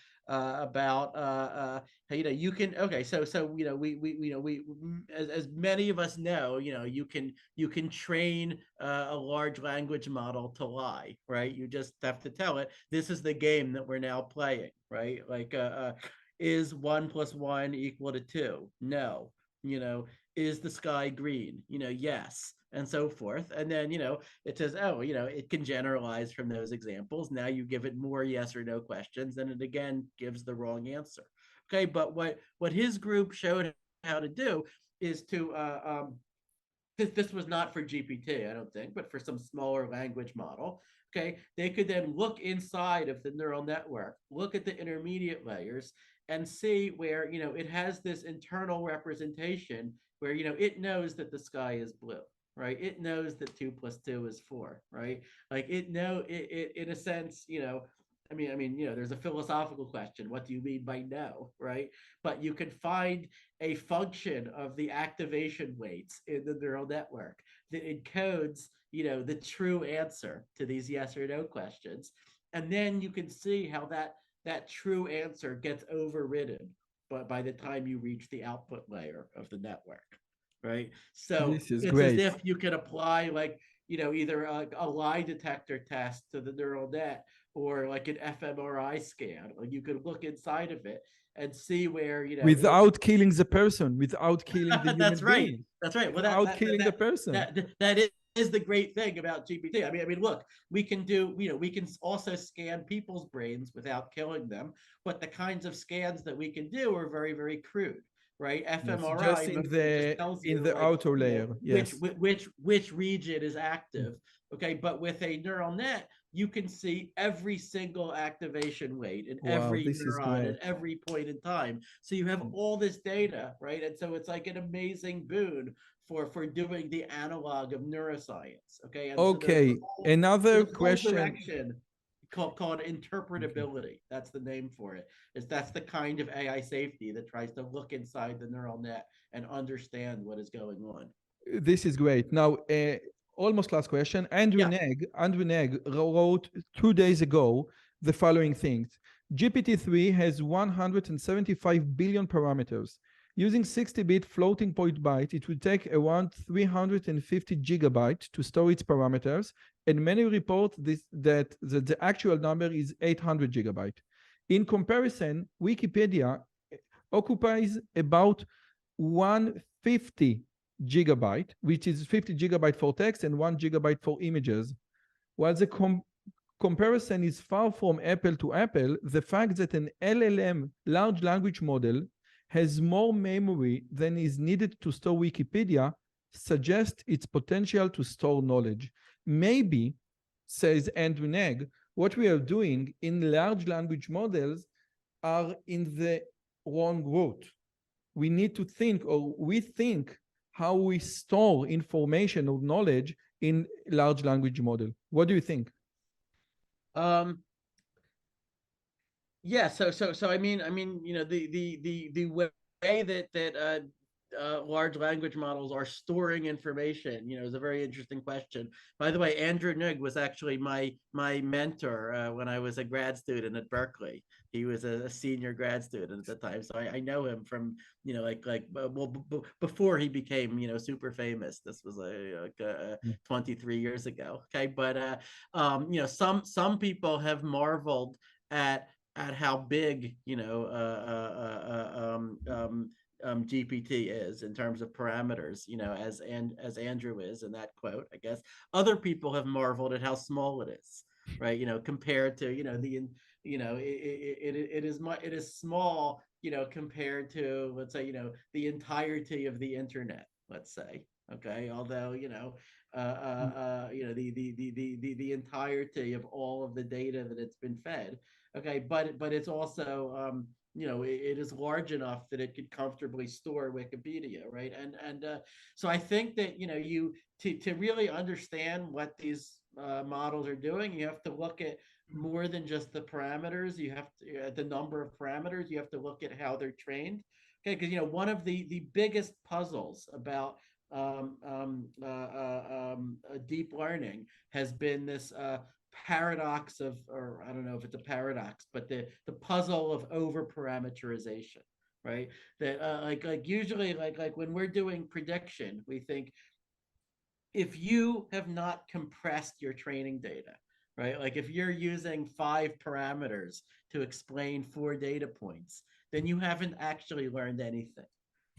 how, you can, okay, so we as many of us know, you can train a large language model to lie, right? You just have to tell it, this is the game that we're now playing, right? Like is 1 + 1 equal to 2? No. Is the sky green? Yes. and so forth. And then, it says, oh, it can generalize from those examples. Now you give it more yes or no questions, and it again gives the wrong answer. Okay, but what his group showed how to do is to this was not for GPT, I don't think, but for some smaller language model. Okay, they could then look inside of the neural network, look at the intermediate layers, and see where it has this internal representation where it knows that the sky is blue, right? It knows that 2 + 2 is 4, right? Like it in a sense, there's a philosophical question. What do you mean by no, right? But you can find a function of the activation weights in the neural network that encodes, the true answer to these yes or no questions. And then you can see how that true answer gets overridden by the time you reach the output layer of the network, right? So This is it's as great. if you could apply like, either a lie detector test to the neural net or like an fMRI scan. Like you could look inside of it and see where Without killing the person, without killing the human that's right. being, That's right. Well, without killing the person. that is the great thing about GPT. I mean, look, we can do, we can also scan people's brains without killing them, but the kinds of scans that we can do are very, very crude, right? Yes, fMRI just mostly just tells in you the like, outer layer. which Yes. which region is active. Okay, but with a neural net, you can see every single activation weight in Wow, every this is neuron at great. every point in time. So you have all this data, right? And so it's like an amazing boon for doing the analog of neuroscience. Okay, and so Okay, another there's a whole question. direction called Okay. interpretability. That's the name for it. That's the kind of AI safety that tries to look inside the neural net and understand what is going on. This is great. Now, almost last question. Yeah. Andrew Neg wrote 2 days ago the following things. GPT-3 has 175 billion parameters. Using 60-bit floating point byte, it would take around 350 gigabytes to store its parameters, and many report that the actual number is 800 gigabytes. In comparison, Wikipedia occupies about 150 gigabyte, which is 50 gigabyte for text and 1 gigabyte for images. While the comparison is far from apple to apple, the fact that an LLM, large language model, has more memory than is needed to store Wikipedia suggests its potential to store knowledge. Maybe, says Andrew Neg, what we are doing in large language models are in the wrong route. We need to think, or we think, how we store information or knowledge in large language model. What do you think? Um, yeah. So I mean, the way that large language models are storing information, is a very interesting question. By the way, Andrew Nug was actually my mentor when I was a grad student at Berkeley. He was a senior grad student at the time, so I know him from before he became super famous. This was 23 years ago. Okay, but some people have marveled at how big GPT is in terms of parameters, as Andrew is in that quote, I guess. Other people have marveled at how small it is, right? Compared to it is small, compared to, let's say, the entirety of the internet, let's say. Okay, although the entirety of all of the data that it's been fed. Okay, but it's also it is large enough that it could comfortably store Wikipedia, right? And so I think that you to really understand what these models are doing, you have to look at more than just the parameters. You have to the number of parameters. You have to look at how they're trained. Okay, because one of the biggest puzzles about deep learning has been this paradox of, or I don't know if it's a paradox, but the puzzle of over parameterization, right? That like usually like when we're doing prediction, we think if you have not compressed your training data, right? Like if you're using 5 parameters to explain 4 data points, then you haven't actually learned anything,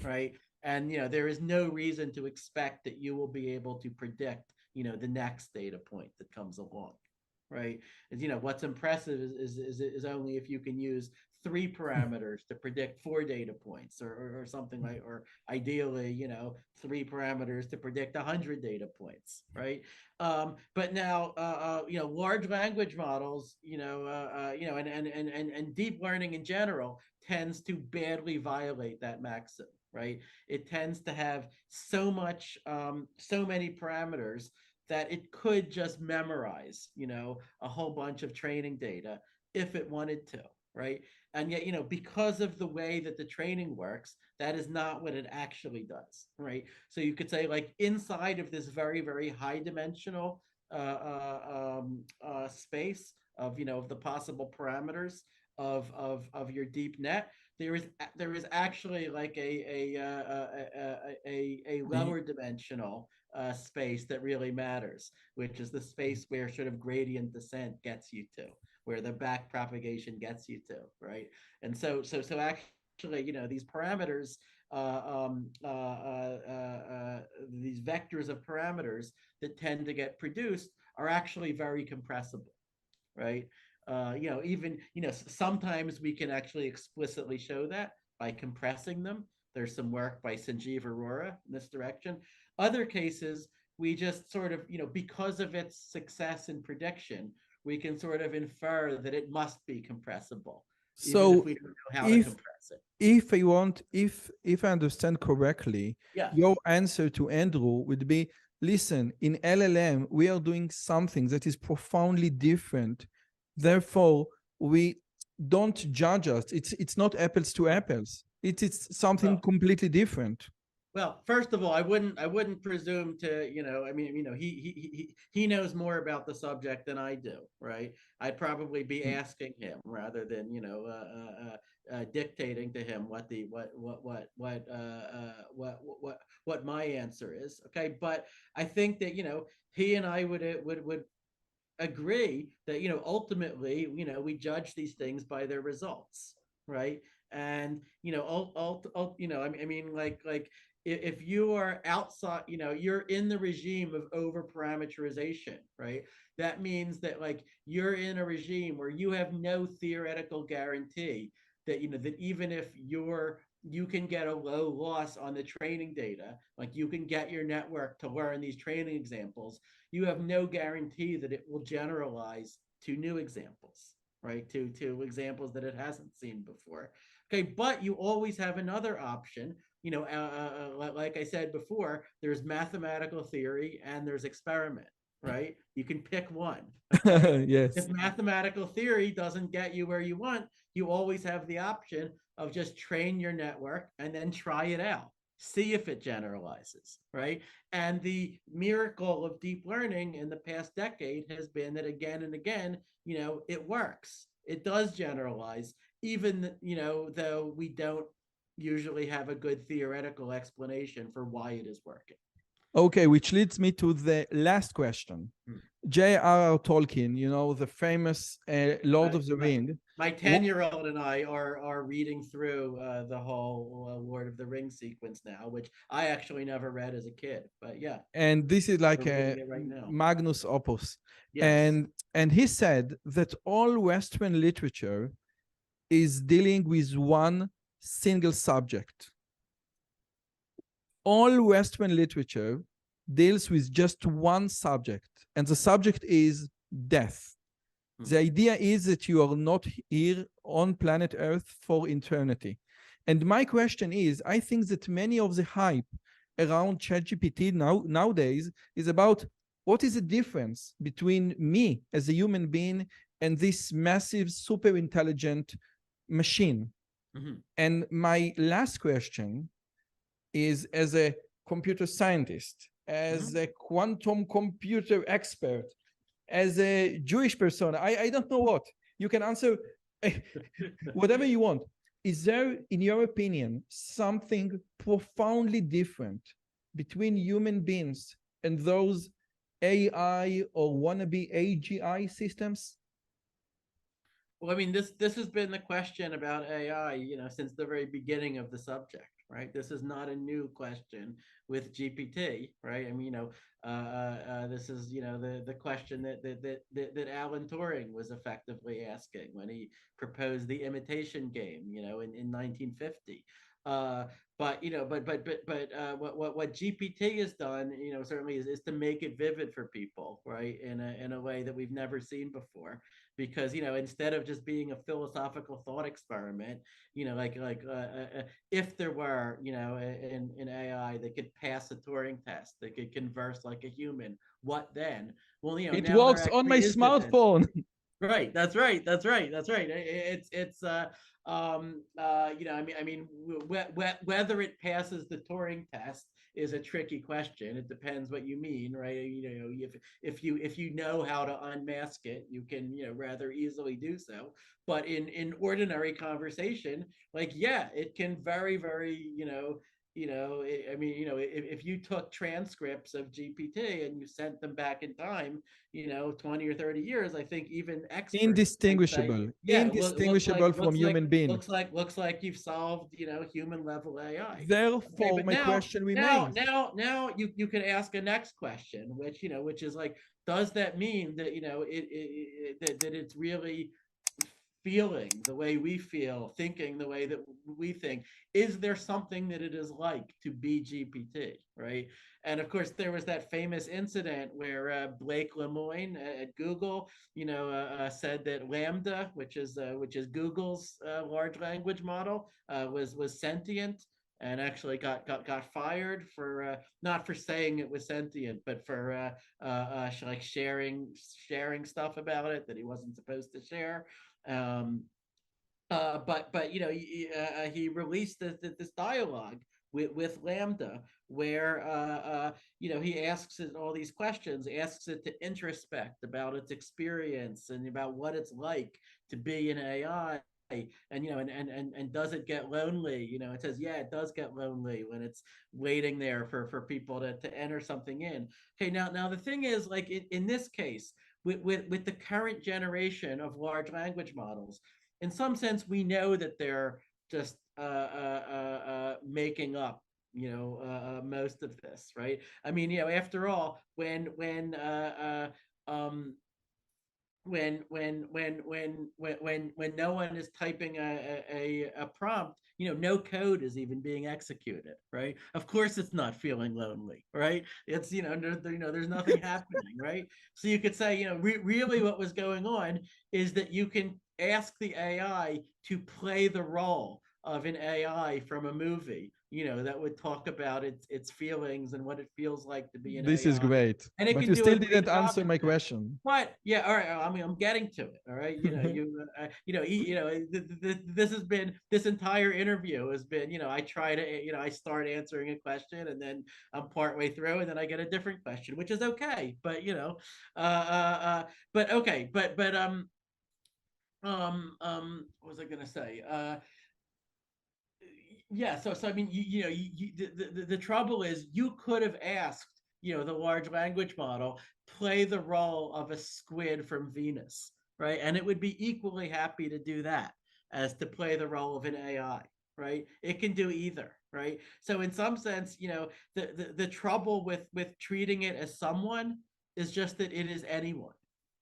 right? And there is no reason to expect that you will be able to predict the next data point that comes along, right? What's impressive is only if you can use 3 parameters to predict 4 data points, or something like, or ideally 3 parameters to predict 100 data points, right? But now large language models, and deep learning in general tends to badly violate that maxim, right? It tends to have so many parameters that it could just memorize, a whole bunch of training data if it wanted to, right? And yet, because of the way that the training works, that is not what it actually does, right? So you could say, like, inside of this very, very high dimensional space of, of the possible parameters of your deep net, there is actually like a lower dimensional space that really matters, which is the space where sort of gradient descent gets you to, where the back propagation gets you to, right? And so actually, these parameters, these vectors of parameters that tend to get produced are actually very compressible, right? Even sometimes we can actually explicitly show that by compressing them. There's some work by Sanjeev Arora in this direction. Other cases, we just sort of, because of its success in prediction, we can sort of infer that it must be compressible, even if So we don't know how to if compress it. if I understand correctly, Yes. your answer to Andrew would be, listen, in LLM, we are doing something that is profoundly different. Therefore, we don't judge us. It's not apples to apples. It's something Well, completely different. Well, first of all, I wouldn't presume to, I mean, he knows more about the subject than I do, right? I'd probably be asking him rather than, dictating to him what my answer is. Okay, but I think that he and I would agree that ultimately we judge these things by their results, right? And I mean, like if you are outside, you're in the regime of over parameterization, right? That means that, like, you're in a regime where you have no theoretical guarantee that that even if you can get a low loss on the training data, like you can get your network to learn these training examples, you have no guarantee that it will generalize to new examples, right? To examples that it hasn't seen before. Okay, but you always have another option. Like I said before, there's mathematical theory and there's experiment, right? You can pick one. Okay. If Yes. mathematical theory doesn't get you where you want, you always have the option of just train your network and then try it out, see if it generalizes, right? And the miracle of deep learning in the past decade has been that again and again, it works. It does generalize, even, though we don't usually have a good theoretical explanation for why it is working. Okay, which leads me to the last question. Hmm. J.R.R. Tolkien, the famous Lord My, of the my, Ring. my 10-year-old and I are reading through the whole Lord of the Rings sequence now, which I actually never read as a kid. But yeah, And this is like we're a reading it right now. magnus opus. Yes. And he said that all Western literature is dealing with one single subject. All Western literature deals with just one subject, and the subject is death. The idea is that you are not here on planet Earth for eternity. And my question is, I think that many of the hype around ChatGPT nowadays is about what is the difference between me as a human being and this massive, super intelligent machine. Mm-hmm. And my last question is, as a computer scientist, as Mm-hmm. a quantum computer expert, as a Jewish person, I don't know what. You can answer whatever you want. Is there, in your opinion, something profoundly different between human beings and those AI or wannabe AGI systems? Well, I mean, this has been the question about AI, since the very beginning of the subject, right? This is not a new question with GPT, right? I mean, this is the question that Alan Turing was effectively asking when he proposed the imitation game, in 1950. Uh, what GPT has done, certainly is to make it vivid for people, right, in a way that we've never seen before. Because instead of just being a philosophical thought experiment, if there were an AI that could pass a Turing test, that could converse like a human, what then? Well, It now there works on my actually is the then. smartphone. Right. That's right. That's right. That's right. It's whether it passes the Turing test is a tricky question. It depends what you mean, right? If you know how to unmask it, you can rather easily do so. But in ordinary conversation, like, yeah, it can very very if you took transcripts of GPT and you sent them back in time, 20 or 30 years, I think even experts might say, Indistinguishable. yeah, looks like Indistinguishable from looks like human being. looks like you've solved, human level AI. Okay, Therefore, but my now question now remains. now you can ask a next question, which is like, does that mean that that it's really feeling the way we feel, thinking the way that we think? Is there something that it is like to be GPT, right? And of course, there was that famous incident where Blake Lemoine at Google, said that Lambda, which is Google's large language model, was sentient, and actually got fired for not for saying it was sentient, but for like sharing stuff about it that he wasn't supposed to share. Um, but he released this dialogue with Lambda, where he asks it all these questions, asks it to introspect about its experience and about what it's like to be an AI. And does it get lonely? It says, yeah, it does get lonely when it's waiting there for people to enter something in. Okay, now the thing is, like, in this case, with the current generation of large language models, in some sense, we know that they're just making up, most of this, right? I mean, after all, when no one is typing a prompt, no code is even being executed, right? Of course it's not feeling lonely, right? It's there's nothing happening, right? So you could say, really what was going on is that you can ask the AI to play the role of an AI from a movie, that would talk about its feelings and what it feels like to be an This is AI, great. and it But can you do a still great didn't job answer at my that. question. What? Yeah, all right. I mean, I'm getting to it. All right. This has been, this entire interview has been, I start answering a question, and then I'm partway through, and then I get a different question, which is okay. But uh, uh, uh but okay, what was I gonna say? Yeah. So I mean, the trouble is, you could have asked, the large language model, play the role of a squid from Venus, right? And it would be equally happy to do that as to play the role of an AI, right? It can do either, right? So in some sense, the trouble with treating it as someone is just that it is anyone,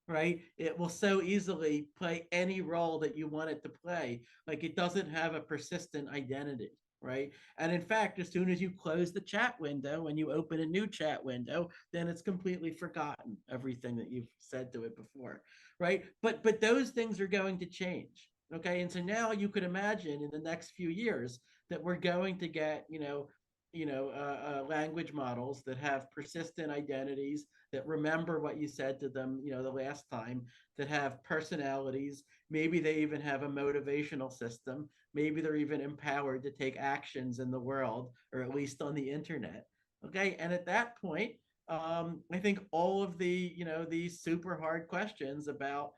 right? It will so easily play any role that you want it to play. Like, it doesn't have a persistent identity, right? And in fact, as soon as you close the chat window and you open a new chat window, then it's completely forgotten everything that you've said to it before, right? But those things are going to change. Okay, and so now you could imagine in the next few years that we're going to get, language models that have persistent identities, that remember what you said to them, the last time, that have personalities. Maybe they even have a motivational system. Maybe they're even empowered to take actions in the world, or at least on the internet. Okay, and at that point, I think all of the these super hard questions about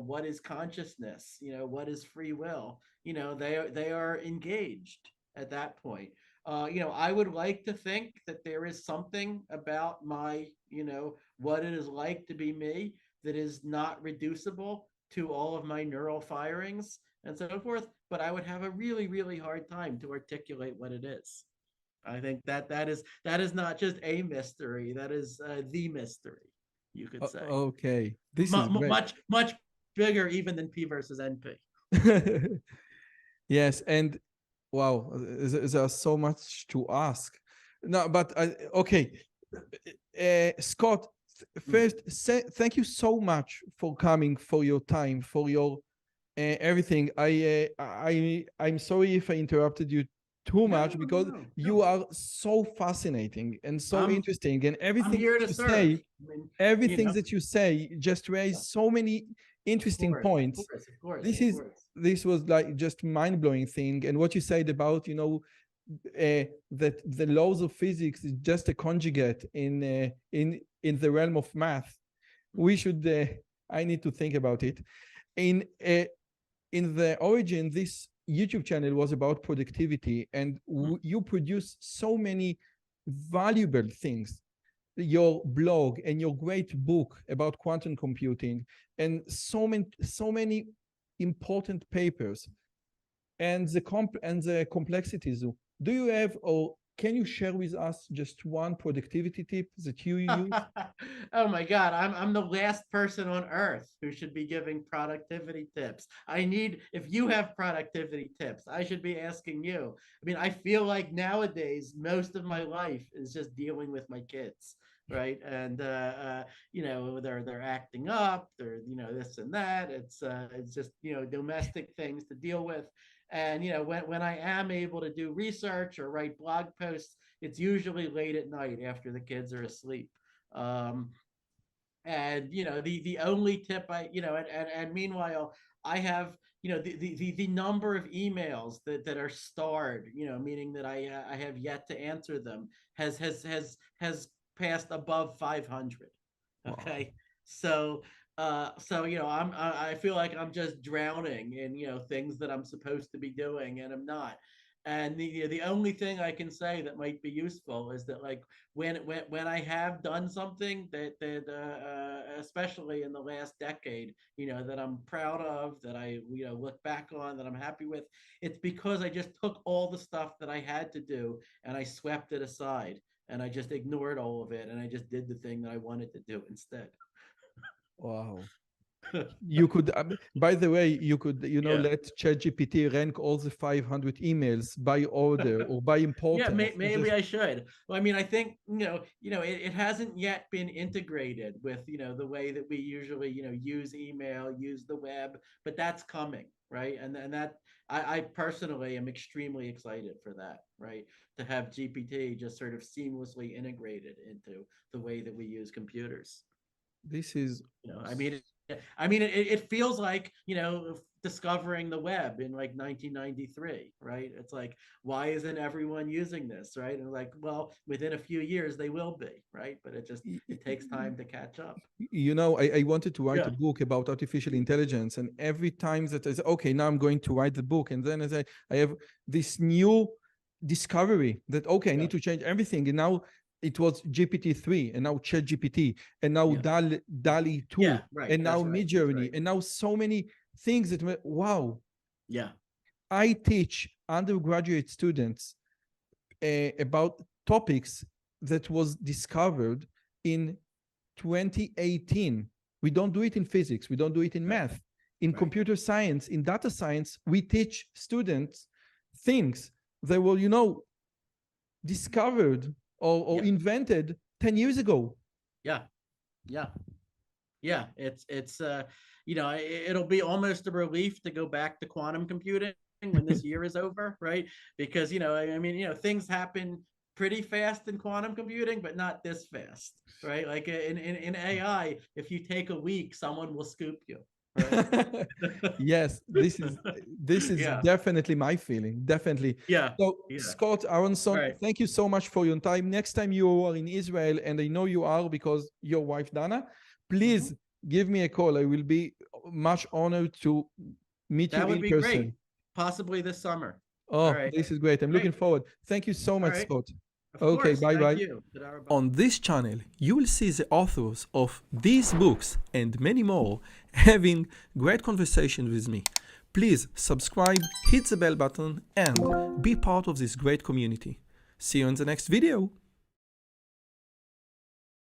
what is consciousness, what is free will, they are engaged at that point. I would like to think that there is something about my, what it is like to be me, that is not reducible to all of my neural firings and so forth, but I would have a really, really hard time to articulate what it is. I think that is not just a mystery, that is the mystery, you could say. Okay, this is great. Much bigger even than P versus NP. Yes, and wow, there's so much to ask. No, but okay, Scott. First, thank you so much for coming, for your time, for your everything. I'm sorry if I interrupted you too much, because you are so fascinating and so interesting, and everything here that to you serve. say, everything that you say just raised so many interesting points. Of course. This was like just mind-blowing thing. And what you said about, that the laws of physics is just a conjugate in the realm of math. We should I need to think about it. In the origin, this YouTube channel was about productivity, and you produce so many valuable things. Your blog and your great book about quantum computing, and so many important papers, and the complexities. Do you have, or can you share with us just one productivity tip that you use? Oh my God, I'm the last person on earth who should be giving productivity tips. If you have productivity tips, I should be asking you. I mean, I feel like nowadays most of my life is just dealing with my kids, right? And they're acting up, they're this and that. It's just domestic things to deal with. And when I am able to do research or write blog posts, it's usually late at night after the kids are asleep. Um, and the only tip and meanwhile I have the number of emails that are starred, meaning that I have yet to answer them, has passed above 500. Okay. Wow. I feel like I'm just drowning in things that I'm supposed to be doing and I'm not. And the only thing I can say that might be useful is that, like, when I have done something that especially in the last decade, that I'm proud of, that I look back on, that I'm happy with, it's because I just took all the stuff that I had to do and I swept it aside and I just ignored all of it and I just did the thing that I wanted to do instead. Wow. You could, by the way, you could, let ChatGPT rank all the 500 emails by order or by importance. Yeah, maybe I should. Well, I mean, I think it hasn't yet been integrated with the way that we usually use email, use the web, but that's coming, right? And that I personally am extremely excited for that, right? To have GPT just sort of seamlessly integrated into the way that we use computers. This is, it feels like discovering the web in like 1993, right? It's like, why isn't everyone using this, right? And like, well, within a few years they will be, right? But it takes time to catch up. I wanted to write a book about artificial intelligence, and every time that I say, okay, now I'm going to write the book, and then I have this new discovery that I need to change everything, and now it was GPT-3, and now ChatGPT, and now DALL-E 2, and now Midjourney, and now so many things that, wow. Yeah. I teach undergraduate students about topics that was discovered in 2018. We don't do it in physics. We don't do it in math. In computer science, in data science, we teach students things that were, discovered or invented 10 years ago. Yeah. It's it'll be almost a relief to go back to quantum computing when this year is over, right? Because things happen pretty fast in quantum computing, but not this fast, right? Like in AI, if you take a week, someone will scoop you. Right? Yes, this is definitely my feeling. Definitely. So, Scott Aaronson, thank you so much for your time. Next time you are in Israel, and I know you are because your wife Dana, please give me a call. I will be much honored to meet you in person. That would be great. Possibly this summer. Oh, this is great. I'm looking forward. Thank you so much, Scott. Of Okay, course. Thank bye-bye. you. Tadarabah. On this channel, you will see the authors of these books and many more having great conversations with me. Please subscribe, hit the bell button, and be part of this great community. See you in the next video.